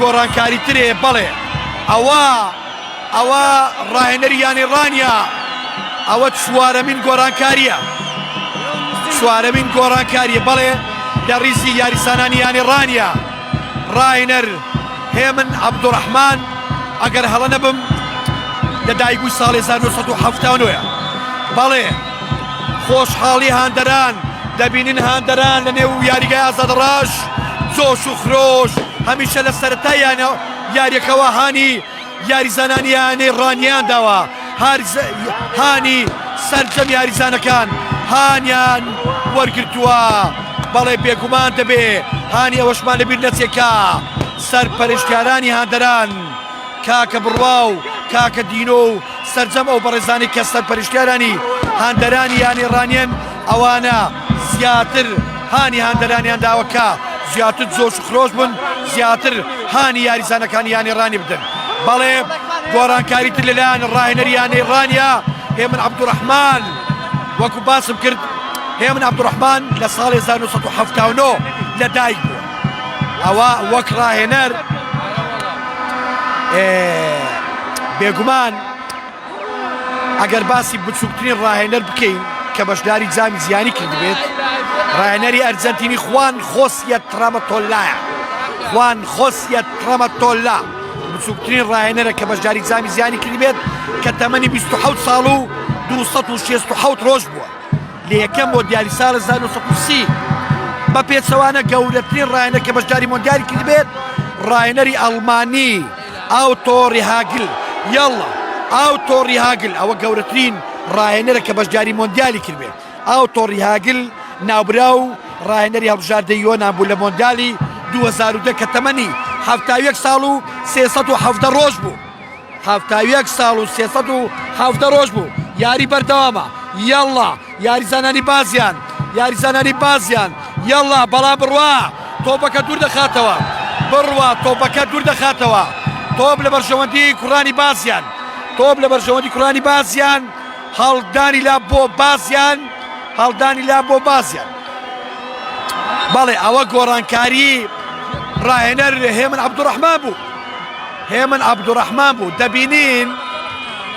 گۆڕانکاری ترەیە بەڵێ ئەوە ڕاهێنەری یانی ڕانیە ئەوە چوارەمین گۆڕانکاریە بەڵێ لە ڕیزی یاریسانانی یانی ڕانیە ڕاهێنەر هێمن عەبدوڕەحمان ئەگەر هەڵە نەبم لە دایکبووی ساڵی 1970 بەڵێ خۆشحاڵی هاندەران دەبینن هاندەران لە نێو یاریگای ئازادڕاش جۆش و خرۆش هەمیشە لە سەرەتای یاریەکەوە هانی یاریزانانی یانەی ڕانیان داوە هانی سەرجەم یاریزانەکان هانیان وەرگرتووە بەڵێ بێگومان دەبێ هانی ئەوەشمان لەبیر نەچێکا سەرپەرشتیارانی هاندەران کاکە بڕوا و کاکە دینۆ و سەرجەم ئەو بەڕێزانی کە سەرپەرشتیارانی هاندەرانی یانی ڕانیان ئەوانە زیاتر هانی هاندەرانیان داوەکە زیاتر جۆش و خرۆش بوون زیاتر هانی یاریزانەکانی یانی ڕانی بدەن بەڵێ گۆڕانکاری تر لەلایەن ڕاهێنەری یانی ڕانیە هێمن عەبدوڕەحمان وەکو باسم کرد هێمن عەبدوڕەحمان لە ساڵی 1970 لەدایک بووە ئەوە وەک ڕاهێنەر بێگومان ئەگەر باسی بچووکترین ڕاهێنەر بکەین کە بەشداری جامی زیانی کرد بێت ڕاهێنەری ئەرجەنتینی خوان خۆسیە ترەمەتۆلا بچووکترین ڕاهێنەرە کە بەشداری جامی زیانی کرد بێت کە تەمەنی 27 ساڵ و 267 ڕۆژ بووە لە یەکەم بۆ دیاری ساڵ 1930 بە پێچەوانە گەورەترین ڕاهێنەر کە بەشداری مۆندیالی کرد بێت ڕاهێنەری ئەڵمانی ئاوتۆ ڕیهاگل ئەوە گەورەترین ڕاهێنەرە کە بەشداری مۆندیالی کرد بێت ئاوتۆ ڕیهاگل ناوبرا و ڕاهێنەری هەڵبژاردەی یۆنان بوو لە مۆندیالی 2010 کە تەمەنی 71 ساڵ و 370 ڕۆژ بوو 71 ساڵ و 370 ڕۆژ بوو یاری بەردەوامە یەڵڵا یاریزانانی بازیان یەڵڵا بەڵام بڕوا تۆپەکە دوور دەخاتەوە تۆپ لە بەرژەوەندی کوڕانی بازیان هەڵدانی لا بۆ بازیان بەڵێ ئەوە گۆڕانکاری ڕاهێنەر هێمن عەبدوڕەحمان بوو دەبینین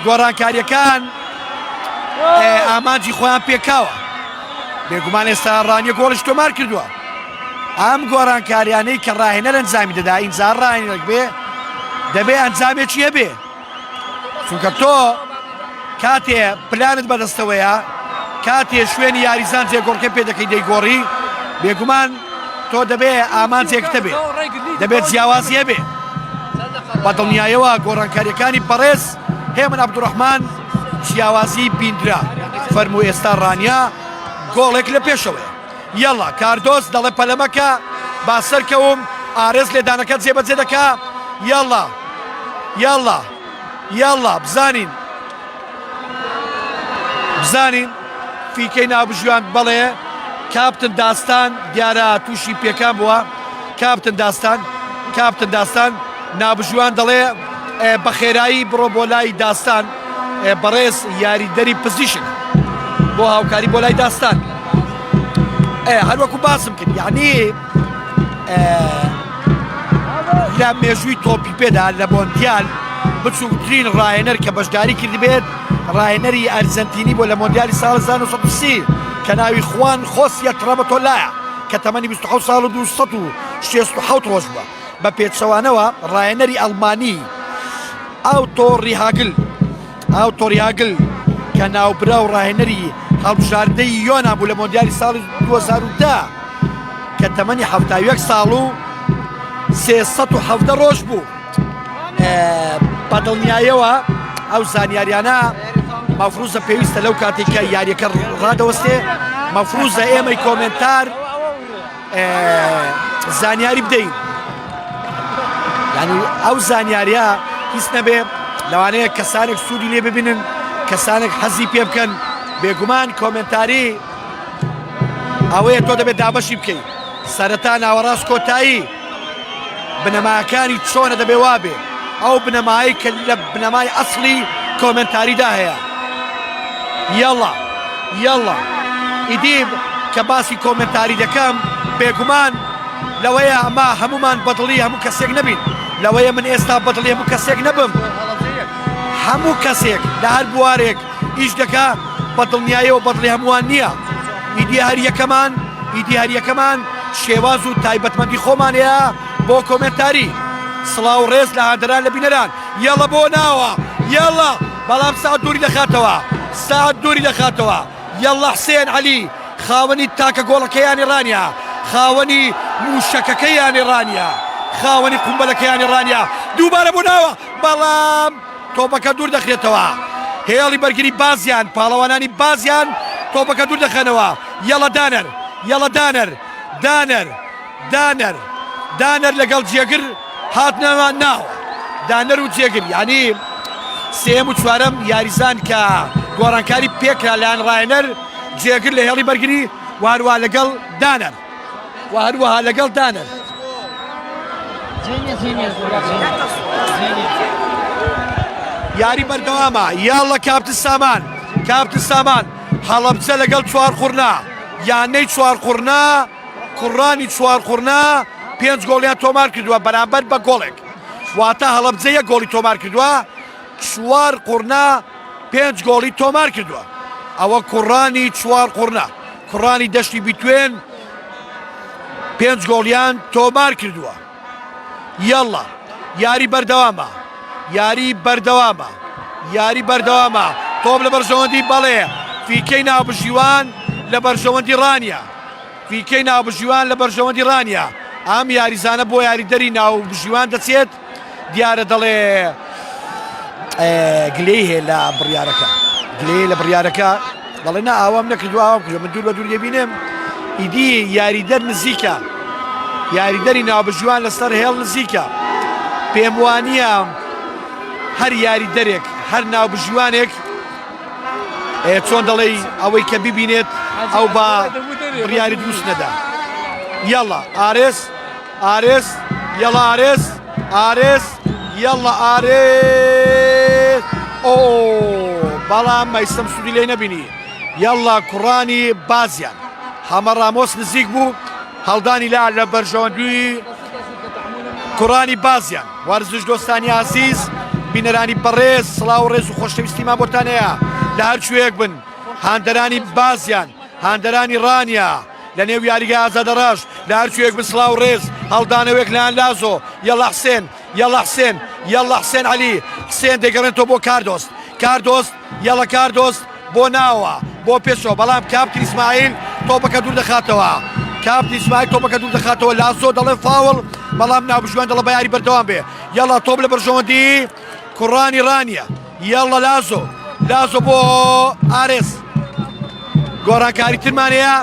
گۆڕانکاریەکان ئامانجی خۆیان پێکاوە بێگومان ئێستا ڕانیە گۆڵش تۆمار کردووە ئەم گۆڕانکاریانەی کە ڕاهێنەر ئەنجامی دەدا ئینجا ڕاهێنەرێک بێ دەبێ ئەنجامێکی هەبێ چونکە تۆ کاتێ پلانت بەدەستەوەیە کاتێ شوێنی یاریزان جێگۆڕکە پێ دەکەی دەیگۆڕی بێگومان تۆ دەبێ ئامانجێک هەبێ دەبێت جیاوازی هەبێ بە دڵنیایەوە گۆڕانکاریەکانی بەڕێز هێمن عەبدوڕەحمان جیاوازی بیندرا فەرموو ئێستا ڕانیا گۆڵێک لە پێشەوەیە یەڵڵا کاردۆس دەڵێ پەلەمەکە با سەرکەوم ئارێز لێدانەکە جێبەجێ دەکا یەڵڵا بزانین فیکەی ناوبژیوان بەڵێ کاپتن داستان دیارە تووشی پێکان بووە کاپتن داستان ناوبژیوان دەڵێ بە خێرایی بڕۆ بۆ لای داستان بەڕێز یاریدەری پزیشک بۆ هاوکاری بۆ لای داستان هەروەکو باسم کرد یعنی لە مێژووی تۆپی پێدا لە مۆندیال بچووترین ڕاهێنەر کە بەشداری کردی بێت ڕاهێنەری ئەرجەنتینی بۆ لە مۆندیالی ساڵ 1930 کە ناوی خوان خۆسیە ترەمەتۆلایە کە تەمەنی 27 ساڵ و 267 ڕۆژ بووە بە پێچەوانەوە ڕاهێنەری ئەڵمانی ئاوتۆریاگل کە ناوبرا و ڕاهێنەری هەڵبژاردەی یۆنا بوو لە مۆندیالی ساڵی 2010 کە تەمەنی 71 ساڵ و 370 ڕۆژ بوو بەدڵنیایەوە ئەو زانیاریانە مەفروزە پێویستە لەو کاتێککە یاریەکە ڕادەوەستێ مەفروزە ئێمەی کۆمنتار زانیاری بدەین ینی ئەو زانیاریە هیچ نەبێ لەوانەیە کەسانێک سوودی لێ ببینن کەسانێک حەزی پێ بکەن بێگومان کۆمنتاری ئەوەیە تۆ دەبێت دابەشی بکەیت سەرەتا ناوەڕاست کۆتایی بنەماکانی چۆنە دەبێ وابێ ئەو بنەمایی کە لە بنەمای ئەسڵی کۆمنتاریدا هەیە یەڵا ئیدی کە باسی کۆمنتاری دەکەم بێگومان لەوەیە ئەمە هەمومان بەدڵی هەموو کەسێک نەبین لەوەیە من ئێستا بەدڵی هەموو کەسێک نەبم هەموو کەسێک لە هەر بوارێک ئیش دەکا بەدڵنیایەوە بەدڵی هەمووان نییە ئیدی هەریەکەمان شێواز و تایبەتمەندی خۆمانەیە بۆ کۆمنتاری سڵاو و ڕێز لە هاندەران لە بینەران یەڵە بۆ ناوە یەڵە بەڵام ساعت دووری دەخاتەوە یەڵە حسێن عەلی خاوەنی تاکە گۆڵەکەیانی ڕانیا خاوەنی موشەکەکەیانی ڕانیا خاوەنی قومبەلەکەیانی ڕانیا دووبارە بۆ ناوە بەڵام تۆپەکە دوور دەخرێتەوە هێڵی بەرگری بازیان پاڵەوانانی بازیان تۆپەکە دوور دەخەنەوە یەڵە دانەر لەگەڵ جێگر هاتنەوە ناوە دانەر و جێگر یعنی سێم و چوارەم یاریزان کە گۆڕانکاری پێکرا لایەن ڕاهێنەر جێگر لە هێڵی بەرگری وهروها لەگەڵ دانەر یاری بەردەوامە یاڵە کاپتن سامان هەڵەبجە لەگەڵ چوار قورنا یانەی چوار قورنا کوڕانی چوار قورنا 5 گۆڵیان تۆمار کردووە بەرامبەر بە گۆڵێک واتە هەڵەبجە 1 گۆڵی تۆمار کردووە چوار قورنا 5 گۆڵی تۆمار کردووە ئەوە کوڕانی چوار قورنا کوڕانی دەشتی بیتوێن 5 گۆڵیان تۆمار کردووە یەڵە یاری بەردەوامە تۆم لە بەرژەوەندی بەڵێ فیکەی ناوبژیوان لە بەرژەوەندی ڕانیا ئەم یاریزانە بۆ یاریدەری ناوبژیوان دەچێت دیارە دەڵێ گلەی هەیە لە بڕیارەکە دەڵێ نا ئاوام نەکردو ئاوام کردو من دوور بە دوور دەبینم ئیدی یاریدەر نزیکە یاریدەری ناوبژیوان لەسەر هێڵ نزیکە پێم وانییە هەر یاریدەرێک هەر ناوبژیوانێک چۆن دەڵێ ئەوەی کە ببینێت ئەو بە بڕیاری دروست نەدا یەڵە ئارێز ئۆ بەڵام مەیسەم سوودی لێ نەبینی یەڵە کوڕانی بازیان هەمە ڕامۆس نزیک بوو هەڵدانی لا لە بەرژەوەندوی کوڕانی بازیان وەرزش دۆستانی عەزیز بینەرانی بەڕێز سڵاو و ڕێز و خۆشەویستیمان بۆتان هەیە لە هەرکوێک بن هاندەرانی بازیان هاندەرانی ڕانیا لە نێو یاریگای ئازادەڕاش لە هەرکوێک بن سڵاو و ڕێز هەڵدانەوەیەک لایەن لازۆ یەڵە حسێن عەلی حسێن دەگەڕێنەوە بۆ کاردۆست یەڵە کاردۆست بۆ ناوە بۆ پێشەوە بەڵام کاپتن ئیسماعیل تۆپەکە دوور دەخاتەوە لازۆ دەڵێ فاوڵ بەڵام ناوبژیوان دەڵە بە یاری بەردەوام بێ یەڵە تۆپ لە بەرژەوەندی کوڕانی ڕانیا یەڵە لازۆ بۆ ئارێز گۆڕانکاری ترمانەیە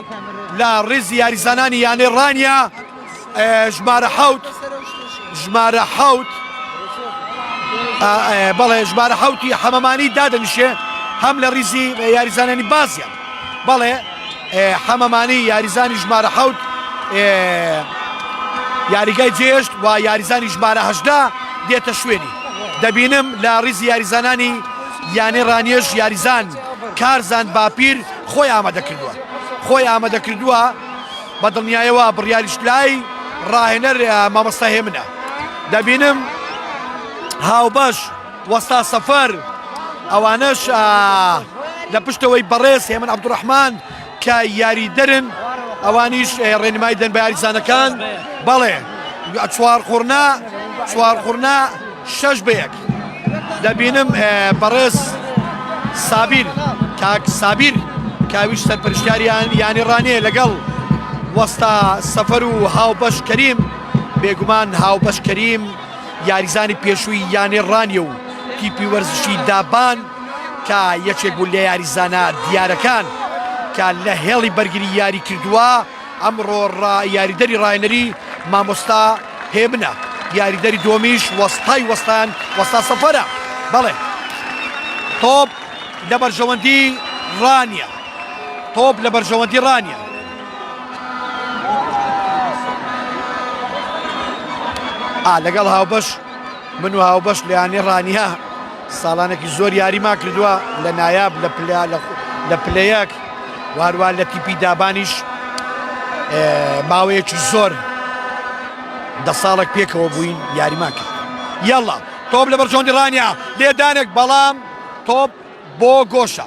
لە ڕێزی یاریزانانی یانێ ڕانیا ژمارە حەوت بەڵێ ژمارە حەوتی حەمەمانی دادەنیشێ هەم لە ڕیزی یاریزانانی بازیان بەڵێ حەمەمانی یاریزانی ژمارە حەوت یاریگای جێشت و یاریزانی ژمارە 18 دێتە شوێنی دەبینم لە ڕیزی یاریزانانی یانێ ڕانیێش یاریزان کارزان باپیر خۆی ئامادە کردووە بە دڵنیایەوە بڕیاریش لای ڕاهێنەر مامۆستا هێمنە. دەبینم هاوبەش وەستا سەفەر ئەوانەش لە پشتەوەی بەڕێز هێمن عەبدوڕەحمان کە یاریدەرن ئەوانیش ڕێنمای دەن بە یاریزانەکان. بەڵێ چوار خوڕنا 6-1. دەبینم بەڕێز سابیر کاک سابیر کاویش سەرپەرشتیاریان یانی ڕانێ لەگەڵ وەستا سەفەر و هاوبەش کەریم. بێگومان هاوبەش کەریم یاریزانی پێشووی یانی ڕانیە و تیپی وەرزشی دابان کە یەکێک بوو لە یاریزانە دیارەکان کە لە هێڵی بەرگری یاری کردووە. ئەمڕۆ یاریدەری ڕاهێنەری مامۆستا هێمنە، یاریدەری دۆمیش وەستای وەستان وەستا سەفەرە. بەڵێ تۆپ لە بەرژەوەندی ڕانیە، تۆپ لە بەرژەوەندی ڕانیە. لەگەڵ هاوبەش من و هاوبەش لە یانی ڕانیە ساڵانێکی زۆر یاریما کردووە لە نایاب لە پلەیەک واروان لە تیپی دابانیش ماوەیەکی زۆر 10 ساڵێک پێکەوە بووین یاریما کرد. یاڵا تۆپ لە بەرژەوەندی ڕانیە، لێدانێک بەڵام تۆپ بۆ گۆشە،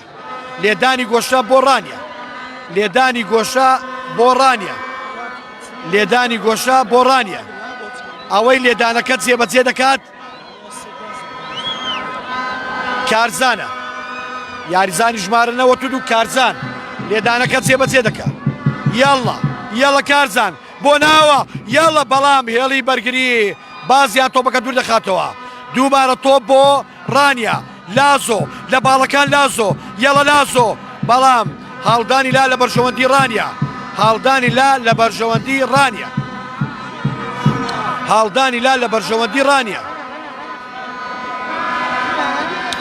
لێدانی گۆشە بۆ ڕانیە، لێدانی گۆشە بۆ ڕانیە، لێدانی گۆشە بۆ ڕانیە. ئەوەی لێدانەکە جێبەجێ دەکات کارزانە، یاریزانی ژمارەنەوە و کارزان لێدانەکە جێبەجێ دەکات. یاڵە کارزان بۆ ناوە، یاڵە بەڵام هێڵی بەرگری بازیان تۆپەکە دوور دەخاتەوە. دووبارە تۆپ بۆ ڕانیە، لازۆ لە باڵەکان لازۆ، یاڵە لازۆ بەڵام هاڵدانی لا لە بەرژەوەندی ڕانیە، هاڵدانی لا لە بەرژەوەندی ڕانیە، هاڵدانی لا لە بەرژەوەندی ڕانیە،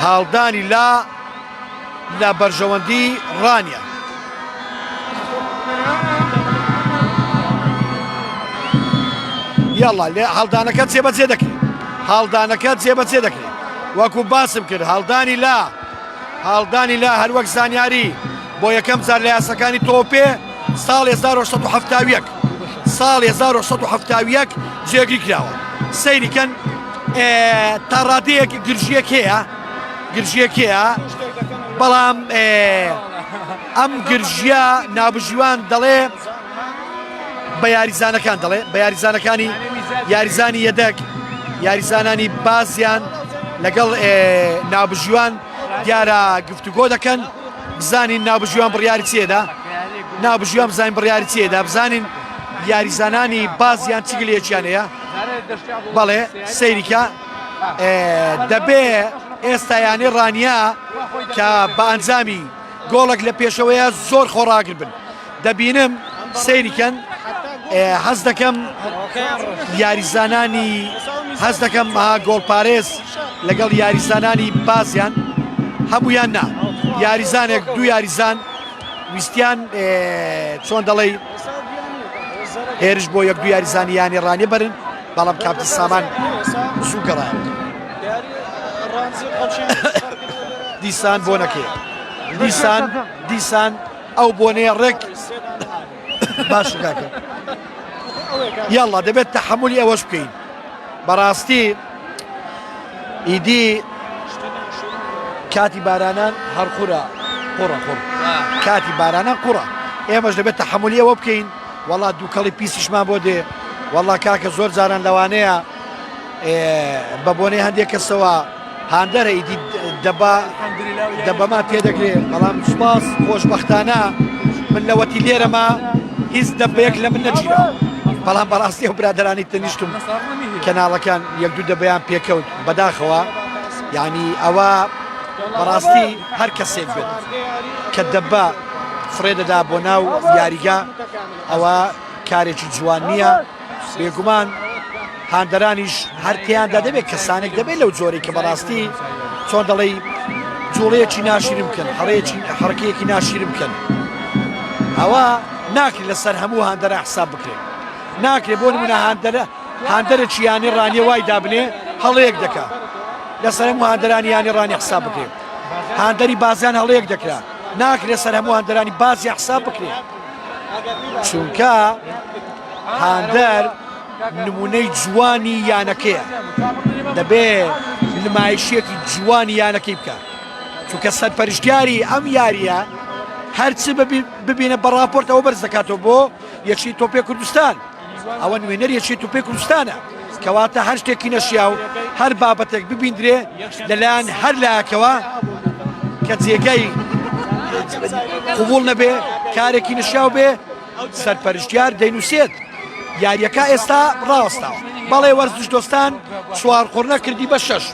هاڵدانی لا لە بەرژەوەندی ڕانیە. یاڵا لێ هەڵدانەکە جێبەجێ دەکرێت، هەڵدانەکە جێبەجێ دەکرێت وەکو باسم کرد. هەڵدانی لا هەروەک زانیاری بۆ یەکەم جار لە یاسەکانی تۆپێ ساڵ 1970 ساڵ 1970 جێگری کراوە. سەیریکەن تا ڕادەیەک گرژیەک هەیە بەڵام ئەم گرژیە نابژیوان دەڵێ بە یاریزانەکان دەڵێ بە یاریزانەکانی یاریزانی یەدەک یاریزانانی بازیان لەگەڵ نابژیوان دیارە گفتوگۆ دەکەن بزانین نابژیوان بڕیاری چێدا، نابژیوان بزانین بڕیاری چێدا، بزانین یاریزانانی بازیان چگلێکیان هەیە. بەڵێ سەیریکە دەبێ ئێستا یانی ڕانیە کە بە ئەنجامی گۆڵێک لە پێشەوەیە زۆر خۆڕاگر بن. دەبینم سەیریکەن حەز دەکەم یاریزانانی حەز دەکەم گۆڵپارێز لەگەڵ یاریزانانی بازیان هەمویان نا یاریزانێک دوو یاریزان ویستیان چۆن دەڵێ هێرش بۆ یەک دوو یاریزانی یانی ڕانیە بەرن بەڵام کاپتی سامان زوو گەڕایە دیسان بۆ نەکێ دیسان ئەو بۆنەیە ڕێک باشە کاکە. یاڵا دەبێت تەحەمولی ئەوەش بکەین. بەڕاستی ئیدی کاتی بارانان هەر قوڕە کاتی بارانان قوڕە، ئێمەش دەبێت تەحەمولی ئەوە بکەین. وەڵا دووکەڵی پیسیشمان بۆ دێ، وەڵا کاکە زۆر جاران لەوانەیە بە بۆنەی هەندێک کەسەوە هاندەرە ئیدی دەبەما پێدەگرێت. بەڵام سوپاس خۆشبەختانە من لەوەتی لێرەما هیچ دەبەیەک لە من نەچیرە، بەڵام بەڕاستی ئەو برادرانی تەنیشتم کەناڵەکان یەک دوو دەبەیان پێکەوت بەداخەوە. یعنی ئەوە بەڕاستی هەر کەسێک بێت کە دەبە فرێدەدا بۆ ناو یاریگا ئەوە کارێکی جوان نییە. بێگومان هاندەرانیش هەر پێیاندا دەبێت کەسانێک دەبێت لەو جۆرەی کە بەڕاستی چۆن دەڵێ جوڵەیەکی ناشیرم بکەن، حەڕەکەیەکی ناشیرم بکەن. ئەوە ناکرێت لەسەر هەموو هاندەرە حساب بکرێت، ناکرێت بۆ نمونە هاندەرێکی یانی ڕانیە وای دابنێ هەڵەیەک دەکات لەسەر هەموو هاندەرانی یانی ڕانی حساب بکرێت. هاندەری بازیان هەڵەیەک دەکرا، ناکرێت سەر هەموو هاندەرانی بازی حساب بکرێت. چونکە هاندەر نمونەی جوانی یانەکەیە دەبێ نمایشیەکی جوانی یانەکەی بکە چونکە سەرپەرشتیاری ئەم یاریە هەرچی ببینە بە راپۆرت ئەوە بەرز دەکاتەوە بۆ یەکشی تۆپی کوردستان ئەوە نوێنەر یەکشی تۆپی کوردستانە کەواتە هەر شتێکی نەشیا و هەر بابەتێک ببیندرێ لەلایەن هەر لایەکەوە کە جێگەی قوبوڵ نەبێ کارێکی نەشیاو بێ سەرپەرشتیار دەینووسێت یاریەکە ئێستا ڕاوەستاوە بەڵێ وەرزش دۆستان چوارقڕنە کردی بە 6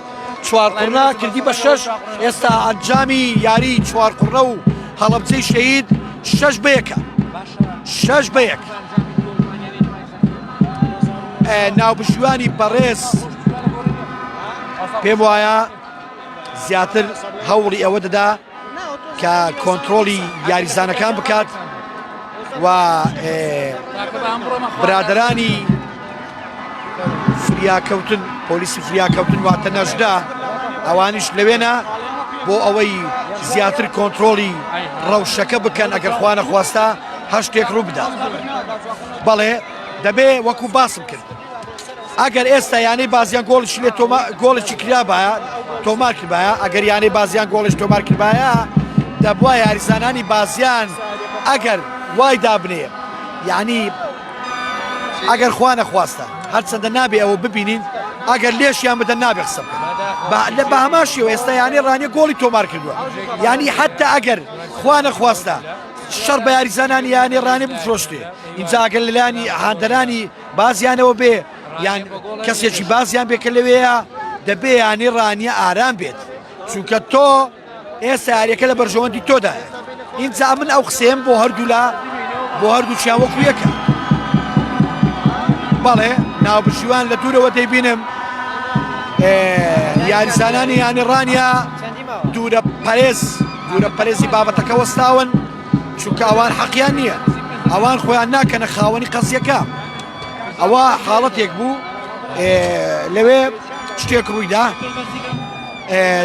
چوارقڕنە کردی بە 6 ئێستا ئەنجامی یاری چوارقڕنە و هەڵەبجەی شەهید 6 بە 1 6 بە 1 ناوبژوانی بەڕێز پێم وایە زیاتر هەوڵی ئەوە دەدا کە کۆنتترۆلی یاریزانەکان بکات و برادرانی فریاکەوتن پۆلیسی فریاکەوتن واتە نەژدا ئەوانیش لەوێنە بۆ ئەوەی زیاتر کۆنتترۆلی ڕەوشەکە بکەن ئەگەر خوا نەخواستە هەر شتێک ڕوو بدات بەڵێ دەبێ وەکو باسم کرد ئەگەر ئێستا یانەی بازیان گۆڵشی لێ گۆڵێکی کرابایە تۆمار کردایە ئەگەر یانەی بازیان گۆڵش تۆمار کردایە دەبووە یاریزانانی بازیان ئەگەر وای دابنێ یعنی ئەگەر خوا نەخواستە هەرچەندە نابێ ئەوە ببینین ئەگەر لێشیان بدەن نابێ قسە بکەن بە هەماشیەوە ئێستا یانی ڕانیە گۆڵی تۆمار کردووە یعنی حتا ئەگەر خوا نەخواستە شەڕ بە یاریزانانی یانی ڕانێ بفرۆشتێ اینجا ئەگەر لەلایانی هاندەرانی بازیانەوە بێ یان کەسێکی بازیان بێ کە لەوەیە دەبێ یانی ڕانیە ئارام بێت چونکە تۆ ئێستا یاریەکە لە بەرژەوەندی تۆدایە اینجا من ئەو قسەیەم بۆ هەردوو چیان وەکو یەکە بەڵێ ناوبژیوان لە دوورەوە دەیبینم یاریزانانی یانی ڕانیە دوورە پەرێزی بابەتەکە وەستاون چونکە ئەوان حەقیان نییە ئەوان خۆیان ناکەنە خاوەنی قەزیەکە ئەوە حاڵەتێک بوو لەوێ شتێک ڕوویدا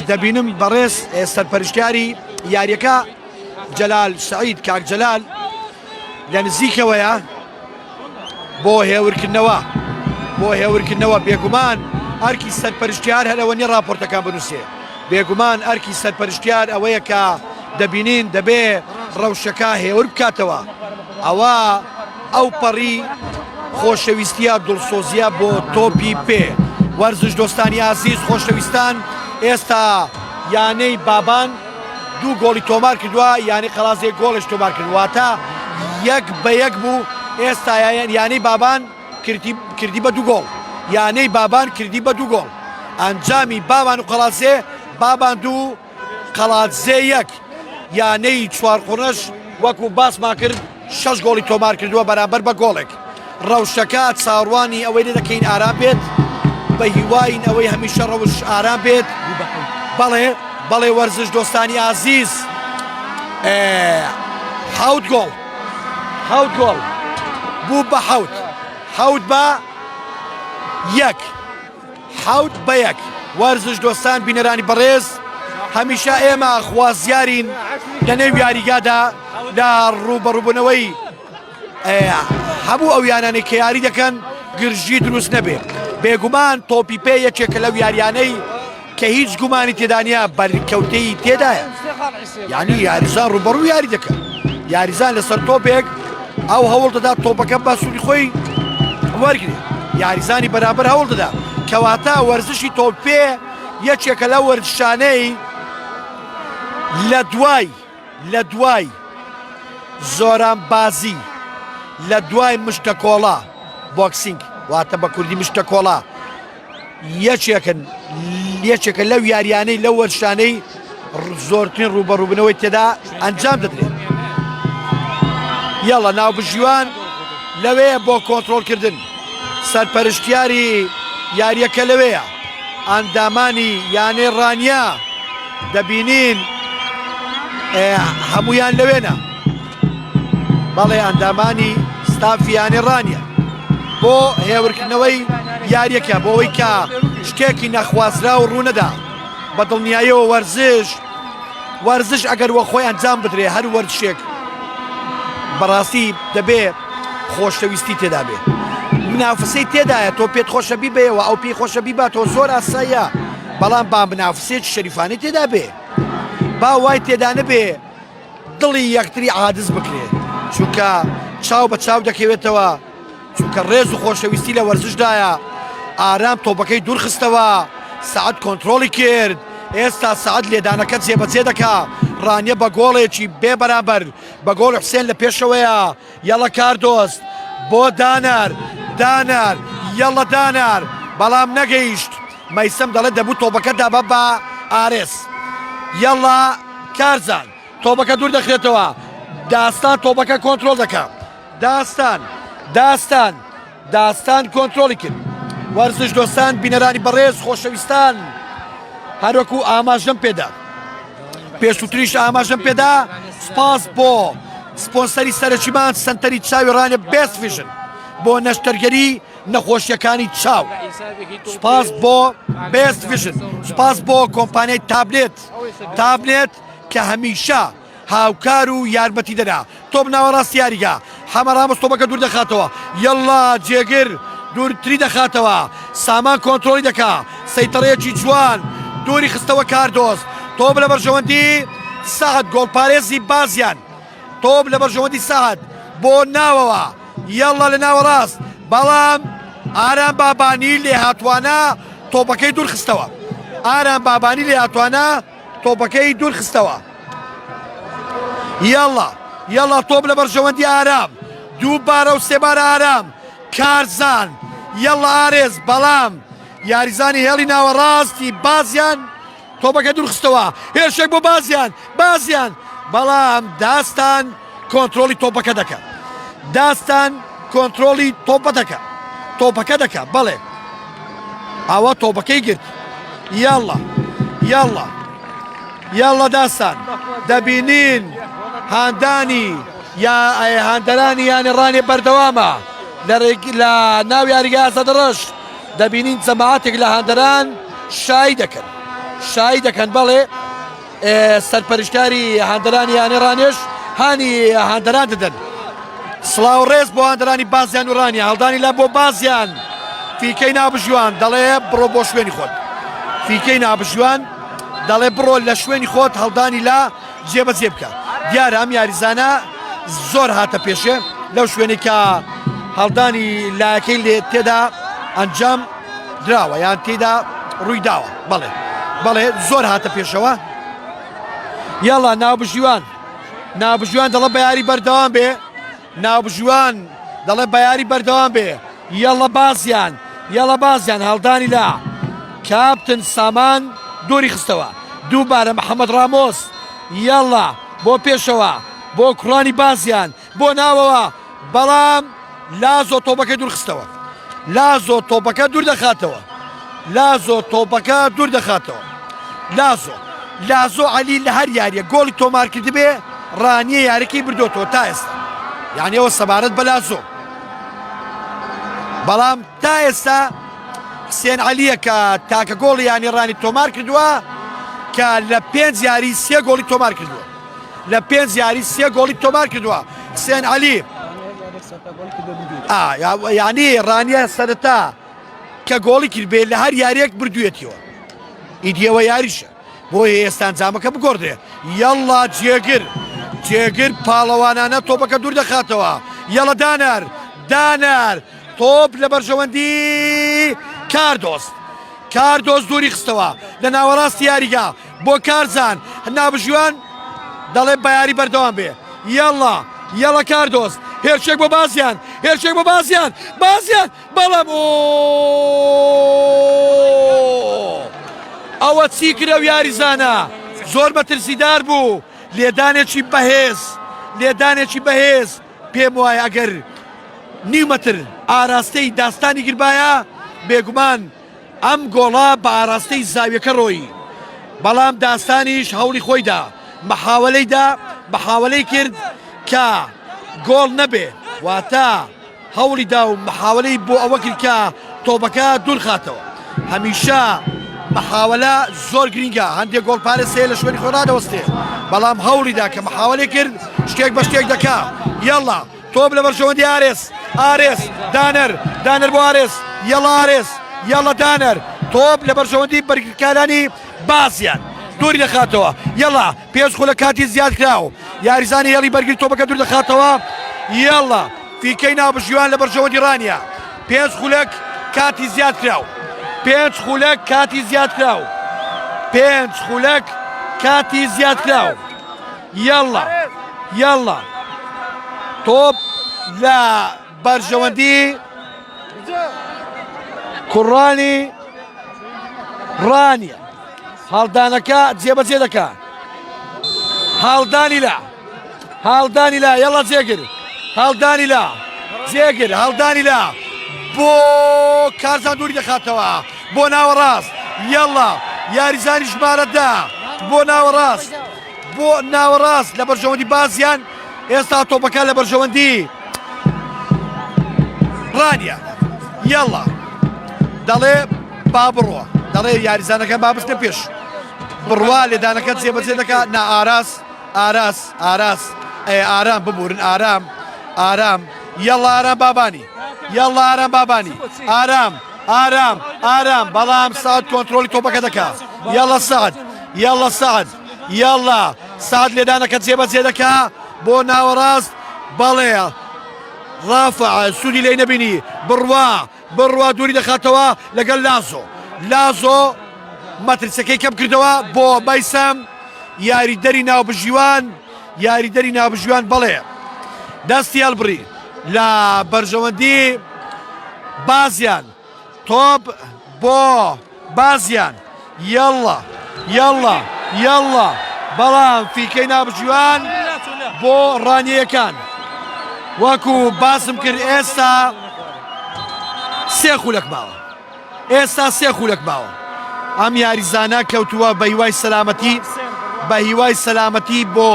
دەبینم بەڕێز سەرپەرشتیاری یاریەکە جەلال سعید کاک جەلال لە نزیکەوەیە بۆ هێورکردنەوە بێگومان ئەرکی سەرپەرشتیار هەرەوە نیە راپۆرتەکان بنووسێ بێگومان ئەرکی سەرپەرشتیار ئەوەیە کە دەبینین دەبێ ڕەوشەکە هێور بکاتەوە ئەوە ئەو پەڕی خۆشەویستیە دڵسۆزیە بۆ تۆپی پێ وەرزش دۆستانی ئازیز خۆشەویستان ئێستا یانەی بابان 2 گۆڵی تۆمار کردووە یانی قەڵازێ گۆڵش تۆمار کردواتە 1 بە 1 بوو ئێستا یانەی بابان کردی بە 2 گۆڵ یانەی بابان کردی بە 2 گۆڵ ئەنجامی بابان و قەڵازێ بابان 2 قەڵازێ 1 یانەی چوارقڕنەش وەکو باسمان کرد 6 گۆڵی تۆمار کردووە بەرامبەر بە گۆڵێک ڕەوشەکە چاڕوانی ئەوەی لێ دەکەین ئارام بێت بە هیواین ئەوەی هەمیشە ڕەوش ئارام بێت بەڵێ وەرزش دۆستانی ئازیز 7 گۆڵ بوو بە 7 بە 1 7 بە 1 وەرزش دۆستان بینەرانی بەڕێز هەمیشە ئێمە خوازیارین لە نێو یاریگادا لە ڕوبەڕووبوونەوەی هەموو ئەو یانانەی کە یاری دەکەن گرژی دروست نەبێ بێگومان تۆپی پێ یەکێکە لەو یاریانەی کە هیچ گومانی تێدانە بەرکەوتەی تێدایە یعنی یاریزان ڕوبەڕوو یاری دەکەن یاریزان لەسەر تۆپێک ئەو هەوڵ دەدا تۆپەکە باسووری خۆی وەرگێ یاریزانی بەرامبەر هەوڵ دەدا کەواتە وەرزشی تۆپێ یەکێکە لە وەرزشانەی لە دوای زۆران بازی لە دوای مشتە کۆڵا بۆکسینگ واتە بە کوردی مشتە کۆڵا یەکێکە لەو یاریانەی لەو وەرشانەی زۆرترین ڕوبەڕووبنەوەی تێدا ئەنجام دەدرێت یاڵە ناوبژیوان لەوەیە بۆ کۆنتترۆلکردن سەرپەرشتیاری یاریەکە لەوەیە ئەندامانی یانەی ڕانیا دەبینین هەمویان لەوێنە بەڵێ ئەندامانی ستافیانی ڕانیە بۆ هێورکردنەوەی یاریەکە بۆەوەی کە شتێکی نەخوازرا و ڕوونەدا بە دڵنیاییەوە وەرزش ئەگەر وە خۆی ئەنجام بدرێ هەر وەرزشێک بەڕاستی دەبێ خۆشەویستی تێدا بێ منافسەی تێدایە تۆ پێت خۆشە بیبێەوە ئەو پێی خۆشە بیبات تۆ زۆر ئاساییە بەڵام با منافسێت شەریفانەی تێدا بێ با وای تێدا نەبێ دڵی یەکتری عادز بکرێت چونکە چاو بە چاو دەکەوێتەوە چونکە ڕێز و خۆشەویستی لە وەرزشدایە ئارام تۆپەکەی دوورخستەوە سعد کۆنتترۆلی کرد ئێستا سعد لێدانەکە جێبەجێ دەکا ڕانیە بە گۆڵێکی بێ بەرامبەر بە گۆڵ حوسێن لە پێشەوەیە یەڵە کاردۆست بۆ دانەر یەڵە دانەر بەڵام نەگەیشت مەیسەم دەڵێت دەبوو تۆپەکە دابە بە ئارێس یەڵە کارزان تۆپەکە دوور دەخرێتەوە داستان تۆپەکە کۆنتترۆل دەکا داستان کۆنتترۆلی کرد وەرزش دۆستان بینەرانی بەڕێز خۆشەویستان هەروەکو ئاماژەم پێدا پێشووتریش ئاماژەم پێدا سپاس بۆ سپۆنسەری سەرەکیمان سنتەری چاوی ڕانە بێست ڤیژن بۆ نەشتەرگەری نەخۆشیەکانی چاو سپاس بۆ بێست ڤیژن سپاس بۆ کۆمپانیای تابلێت کە هەمیشە هاوکار و یارمەتی دەدا تۆ بناوەڕاستی یاریگە هەمە ڕامۆز تۆپەکە دوور دەخاتەوە یەڵا جێگر دوورتری دەخاتەوە سامان کۆنتترۆلی دەکا سەیتەڕەیەکی جوان دووری خستەوە کاردۆست تۆب لە بەرژەوەندی سەعد گۆڵپارێزی بازیان تۆب لە بەرژەوەندی سەعد بۆ ناوەوە یەڵا لە ناوەڕاست بەڵام ئارام بابانی لێ هاتوانە تۆپەکەی دوور خستەوە تۆپەکەی دوور خستەوە یەڵا تۆب لە بەرژەوەندی ئارام دووبارە و سێبارە ئارام کارزان یەڵا ئارێز بەڵام یاریزانی هێڵی ناوەڕاستی بازیان تۆپەکە دوور خستەوە هێرشێک بۆ بازیان بەڵام داستان کۆنتترۆلی تۆپەکە دەکە تۆپەکە دەکە بەڵێ ئاوا تۆپەکەی گرت یاڵە داستان دەبینین هاندانی یا هاندەرانی یانی ڕانێ بەردەوامە لە ناو یاریگا ئازادەڕەش دەبینین جەماعەتێک لە هاندەران شای دەکەن بەڵێ سەرپەرشتاری هاندەرانی یانی ڕانێش هانی هاندەران دەدەن سڵاو ڕێز بۆ هاندەرانی بازیان و ڕانیە هەڵدانی لا بۆ بازیان فیکەی نابژوان دەڵێ بڕۆ بۆ شوێنی خۆت فیکەی نابژوان دەڵێ بڕۆ لە شوێنی خۆت هەڵدانی لا جێبەجێ بکە دیارە ئەم یاریزانە زۆر هاتە پێشێ لەو شوێنی کە هەڵدانی لایەکەی لێ تێدا ئەنجام دراوە یان تێدا ڕووی داوە بەڵێ زۆر هاتە پێشەوە یاڵا نابژوان دەڵێ بە یاری بەردەوام بێ یاڵە بازیان هەڵدانی لا کاپتن سامان دووری خستەوە دووبارە محەممەد ڕامۆس یاڵا بۆ پێشەوە بۆ کوڕانی بازیان بۆ ناوەوە بەڵام لازۆ تۆپەکە دوور خستەوە تۆپەکە دوور دەخاتەوە لازۆ عەلی لە هەر یاریە گۆڵی تۆمار کرد بێ ڕانیە یاریەکەی بردوێتەوە تا ئێستا یعنی ئەوە سەبارەت بە لازۆ بەڵام تا ئێستا حسێن عەلیە کە تاکە گۆڵی یانی ڕانی تۆمار کردووە کە لە 5 یاری 3 گۆڵی تۆمار کردووە حسێن عەلی یعنی ڕانیە سەرەتا کە گۆڵی کرد بێ لە هەر یاریەک بردوێتیەوە ئیدیەوە یاریشە بۆ ئێستا ئەنجامەکە بگۆڕدێ یەڵا جێگر پاڵەوانانە تۆپەکە دوور دەخاتەوە یەڵە دانەر تۆپ لە بەرژەوەندی کاردۆست دووری خستەوە لە ناوەڕاستی یاریگا بۆ کارزان نابژوان دەڵێ بە یاری بەردەوام بێ یەڵە کاردۆست هێرشێک بۆ بازیان بەڵام ئەوە چی کرە و یاریزانە زۆر بەترسیدار بوو لێدانێکی بەهێز پێم وایە ئەگەر نیومەتر ئاراستەی داستانی گربایە بێگومان ئەم گۆڵا بە ئاراستەی زاویەکە ڕۆیی بەڵام داستانیش هەوڵی خۆیدا محاولەی کرد کە گۆڵ نەبێ واتە هەوڵی دا و محاولەی بۆ ئەوە کرد کە تۆپەکە دوور خاتەوە هەمیشە محاولە زۆر گرینگە هەندێک گۆڵپارێز لە شوێنی خۆ ڕادەوەستێ بەڵام هەوڵیدا کە محاوەلێ کرد شتێک بە شتێک دەکا یەڵا تۆپ لە بەرژەوەندی ئارێس دانەر بۆ ئارێس یەڵا ئارێس یەڵا دانەر تۆپ لە بەرژەوەندی بەرگکارانی بازیان دووری دەخاتەوە یەڵا پێش خۆ لە کاتی زیاد کراوە یاریزانی هێڵی بەرگری تۆپەکە دوور دەخاتەوە یەڵا فیکەی ناوبژیوان لە بەرژەوەندی ڕانیا پێنج خولەک کاتی زیاد کراوە پێنج خولەک کاتی زیاد کراوە پێنج خولەک کاتی زیاد کراوە یەڵا تۆپ لە بەرژەوەندی کوڕانی ڕانیا هەڵدانەکە جێبەجێ دەکا هەڵدانی لا یەڵا جێگر هەڵدانی لا بۆ کارزان دووری دەخاتەوە بۆ ناوەڕاست یەڵا یاریزانی ژمارەدا بۆ ناوەڕاست لە بەرژەوەندی بازیان ئێستا تۆپەکە لە بەرژەوەندی ڕانیا یەڵا دەڵێ با بڕۆ دەڵێ یاریزانەکە با بستە پێش بڕوا لێدانەکە جێبەجێ دەکات نا ئاراس ئارام ببورن ئارام یەڵا ئارام بابانی ئارام بەڵام سعد کۆنتترۆلی تۆپەکە دەکا یەڵا سعد لێدانەکە جێبەجێ دەکا بۆ ناوەڕاست بەڵێ ڕافع سوودی لێی نەبینی بڕوا دووری دەخاتەوە لەگەڵ لازۆ مەترسەکەی کەم کردەوە بۆ بایسەم یاریدەری ناوبژیوان بەڵێ دەستی هەڵبڕی لە بەرژەوەندی بازیان تۆپ بۆ بازیان یەڵا بەڵام فیکەی ناوبژیوان بۆ ڕانیەکان وەکو باسم کرد ئێستا سێ خولەک ماوە ئەم یاریزانە کەوتووە بە هیوای سەلامەتی بۆ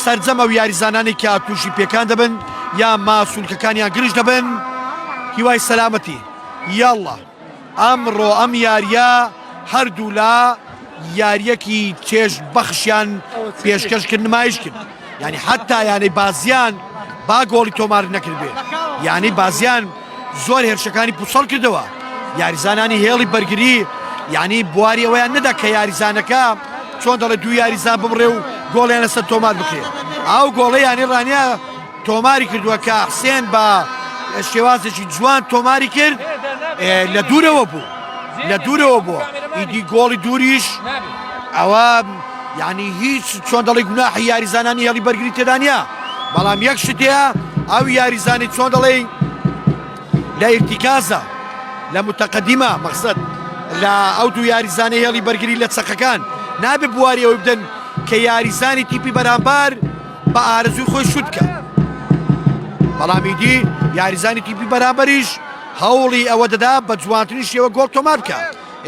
سەرجەم ئەو یاریزانانی کە تووشی پێکان دەبن یا ماسوولکەکانیان گرش دەبن هیوای سەلامەتی یەڵا ئەمڕۆ ئەم یاریە هەردوو لا یاریەکی چێژ بەخشیان پێشکەشکرد نمایش کرد یعنی حتا یانەی بازیان با گۆڵی تۆمار نەکرد بێ یعنی بازیان زۆر هێرشەکانی پوسەڵ کردەوە یاریزانانی هێڵی بەرگری یعنی بواری ئەوەیان نەدا کە یاریزانەکە چۆن دەڵێ دوو یاریزان ببڕێ و گۆڵیان لەسەر تۆمار بکرێ ئەو گۆڵە یانی ڕانیا تۆماری کردووە کە حسێن بە شێوازێکی جوان تۆماری کرد لە دوورەوە بووە ئیدی گۆڵی دووریش ئەوە یعنی هیچ چۆن دەڵێ گوناحی یاریزانانی هێڵی بەرگری تێدانە بەڵام یەک شتەیە ئەو یاریزانی چۆن دەڵێ لە ئیرتیکازە لە متەقەدیمە مەقسەد لە ئەو دوو یاریزانەی هێڵی بەرگری لە چەقەکان نابێ بواری ئەوەی بدەن کە یاریزانی تیپی بەرامبەر بە ئارەزوی خۆی شوتکە بەڵام ئیدی یاریزانی تیپی بەرامبەریش هەوڵی ئەوە دەدا بە جوانترین شێوە گۆڵ تۆمار بکە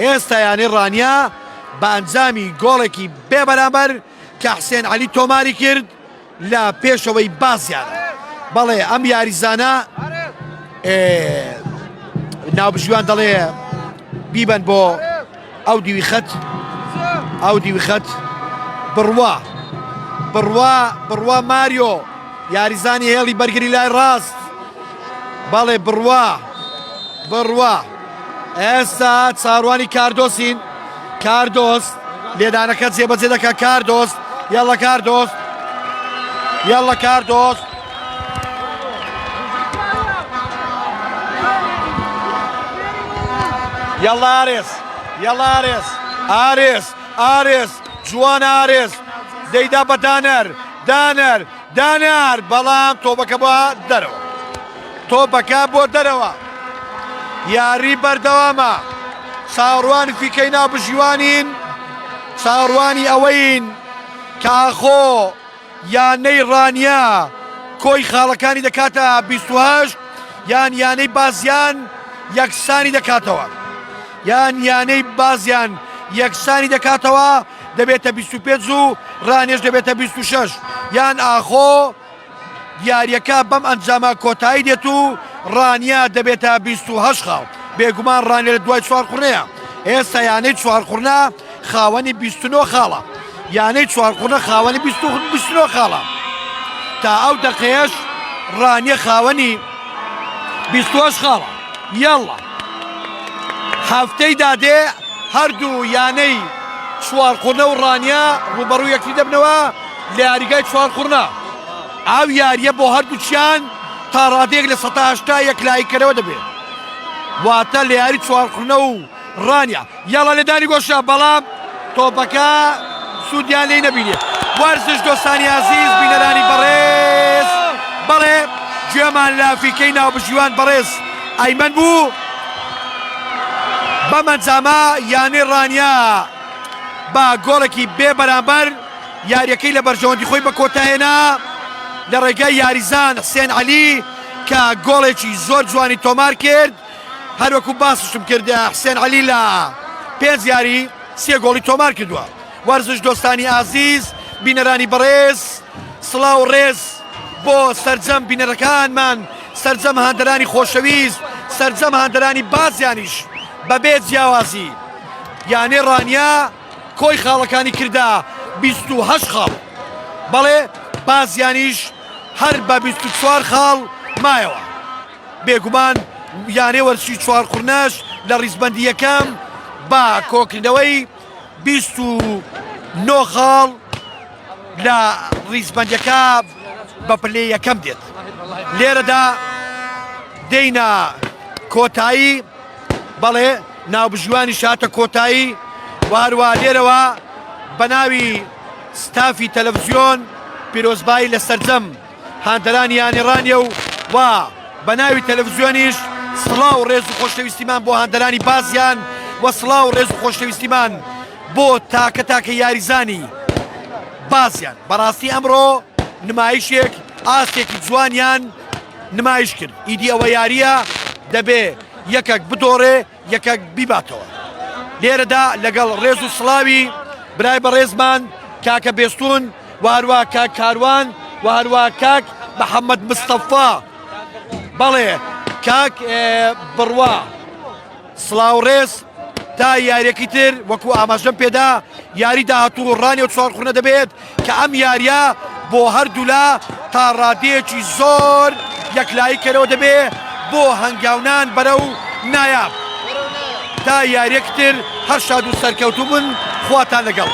ئێستا یانەی ڕانیا بە ئەنجامی گۆڵێکی بێ بەرامبەر کە حسێن عەلی تۆماری کرد لە پێشەوەی بازیانە بەڵێ ئەم یاریزانە ناوبژیوان دەڵێ بیبەن بۆ ئەو دیوی خەت بڕوا ماریۆ یاریزانی هێڵی بەرگری لای ڕاست بەڵێ بڕوا ئێستا چاڕوانی کاردۆس لێدانەکە جێبەجێ دەکات کاردۆس یەڵا کاردۆس یەڵا ئارێس جوان ئارێس دەیدا بە دانەر بەڵام تۆپەکە بۆ دەرەوە یاری بەردەوامە چاڕوانی فیکەی ناوبژیوانین چاڕوانی ئەوەین کاخۆ یانەی ڕانیا کۆی خاڵەکانی دەکاتە 28 یانەی بازیان یەکسانی دەکاتەوە دەبێتە 25 و ڕانێش دەبێتە 26 یان ئاخۆ دیاریەکە بەم ئەنجامە کۆتایی دێت و ڕانیا دەبێتە 28 خاڵ بێگومان ڕانێ لە دوای 4 قوڕەیە ئێستا یانەی 4 قوڕنا خاوەنی 29 خاڵە یانەی چوارقڕنە خاوەنی 29 خاڵە تا ئەو دەقەیەش ڕانیە خاوەنی 28 خاڵە یاڵڵا هەفتەی دادێ هەردوو یانەی چوارقڕنە و ڕانیە ڕوبەڕوو یەکتری دەبنەوە لە یاریگای چوارقڕنە ئەو یاریە بۆ هەردووچیان تا ڕادێک لە 1970 یەکلاییکەرەوە دەبێت واتە لە یاری چوارقڕنە و ڕانیە یاڵا لێدانی گۆشە بەڵام تۆپەکە سوودیان لێی نەبینێت وەرزش دۆستانی عەزیز بینەرانی بەڕێز بەڵێ گوێمان لە فیکەی ناوبژیوان بەڕێز ئەیمەن بوو بەمەنجامە یانەی ڕانیا با گۆڵێکی بێ بەرامبەر یاریەکەی لە بەرژەوەندی خۆی بە کۆتاهێنا لە ڕێگای یاریزان حسێن عەلی کە گۆڵێکی زۆر جوانی تۆمار کرد هەروەکو باسشم کرد حسێن عەلی لە 5 یاری 3 گۆڵی تۆمار کردووە وەرزش دۆستانی عەزیز بینەرانی بەڕێز سڵاو و ڕێز بۆ سەرجەم بینەرەکانمان سەرجەم هاندەرانی خۆشەویست سەرجەم هاندەرانی بازیانیش بەبێ جیاوازی یانەی ڕانیا کۆی خاڵەکانی کردا 28 خاڵ بەڵێ بازیانیش هەر بە 24 خاڵ مایەوە بێگومان یانەی وەرزشی چوارقڕنەش لە ڕیزبەندی یەکەم با کۆکردنەوەی 29 خاڵ لە ڕیزبەندیەکە بە پلەی یەکەم دێت لێرەدا دەینە کۆتایی بەڵێ ناوبژیوانی شاتە کۆتایی و هەروە لێرەوە بە ناوی ستافی تەلەڤیزیۆن پیرۆزبایی لە سەرجەم هاندەرانی یانی ڕانیە و بە ناوی تەلەڤیزیۆنیش سڵاو ڕێز و خۆشەویستیمان بۆ هاندەرانی بازیان و سڵاو ڕێز و خۆشەویستیمان بۆ تاکە یاریزانی بازیان بەڕاستی ئەمڕۆ نمایشێک ئاستێکی جوانیان نمایش کرد ئیدی ئەوە یاریە دەبێ یەکێک بدۆڕێ یەکێک بیباتەوە لێرەدا لەگەڵ ڕێز و سڵاوی برای بەڕێزمان کاکە بێستون و هەروە کاک کاروان و هەروە کاک محەممەد مستەفا بەڵێ کاک بڕوا سڵاو ڕێز تا یاریەکی تر وەکو ئاماژەم پێدا یاری داهاتوو ڕانی و چوارقڕنە دەبێت کە ئەم یاریە بۆ هەردوولا تا ڕادەیەکی زۆر یەکلایی کەرەوە دەبێ بۆ هەنگاونان بەرەو نایاب تا یاریەک تر هەر شاد و سەرکەوتوو بن خواتان لەگەڵ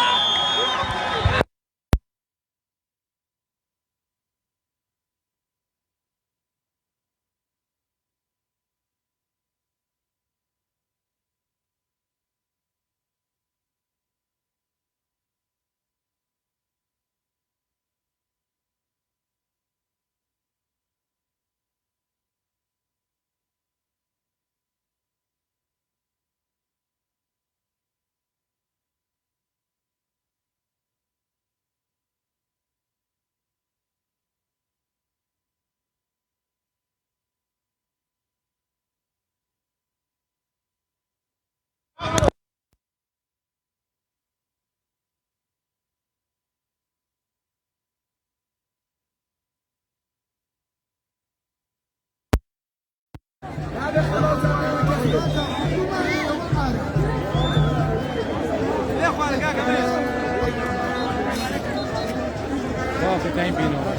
Tem pino.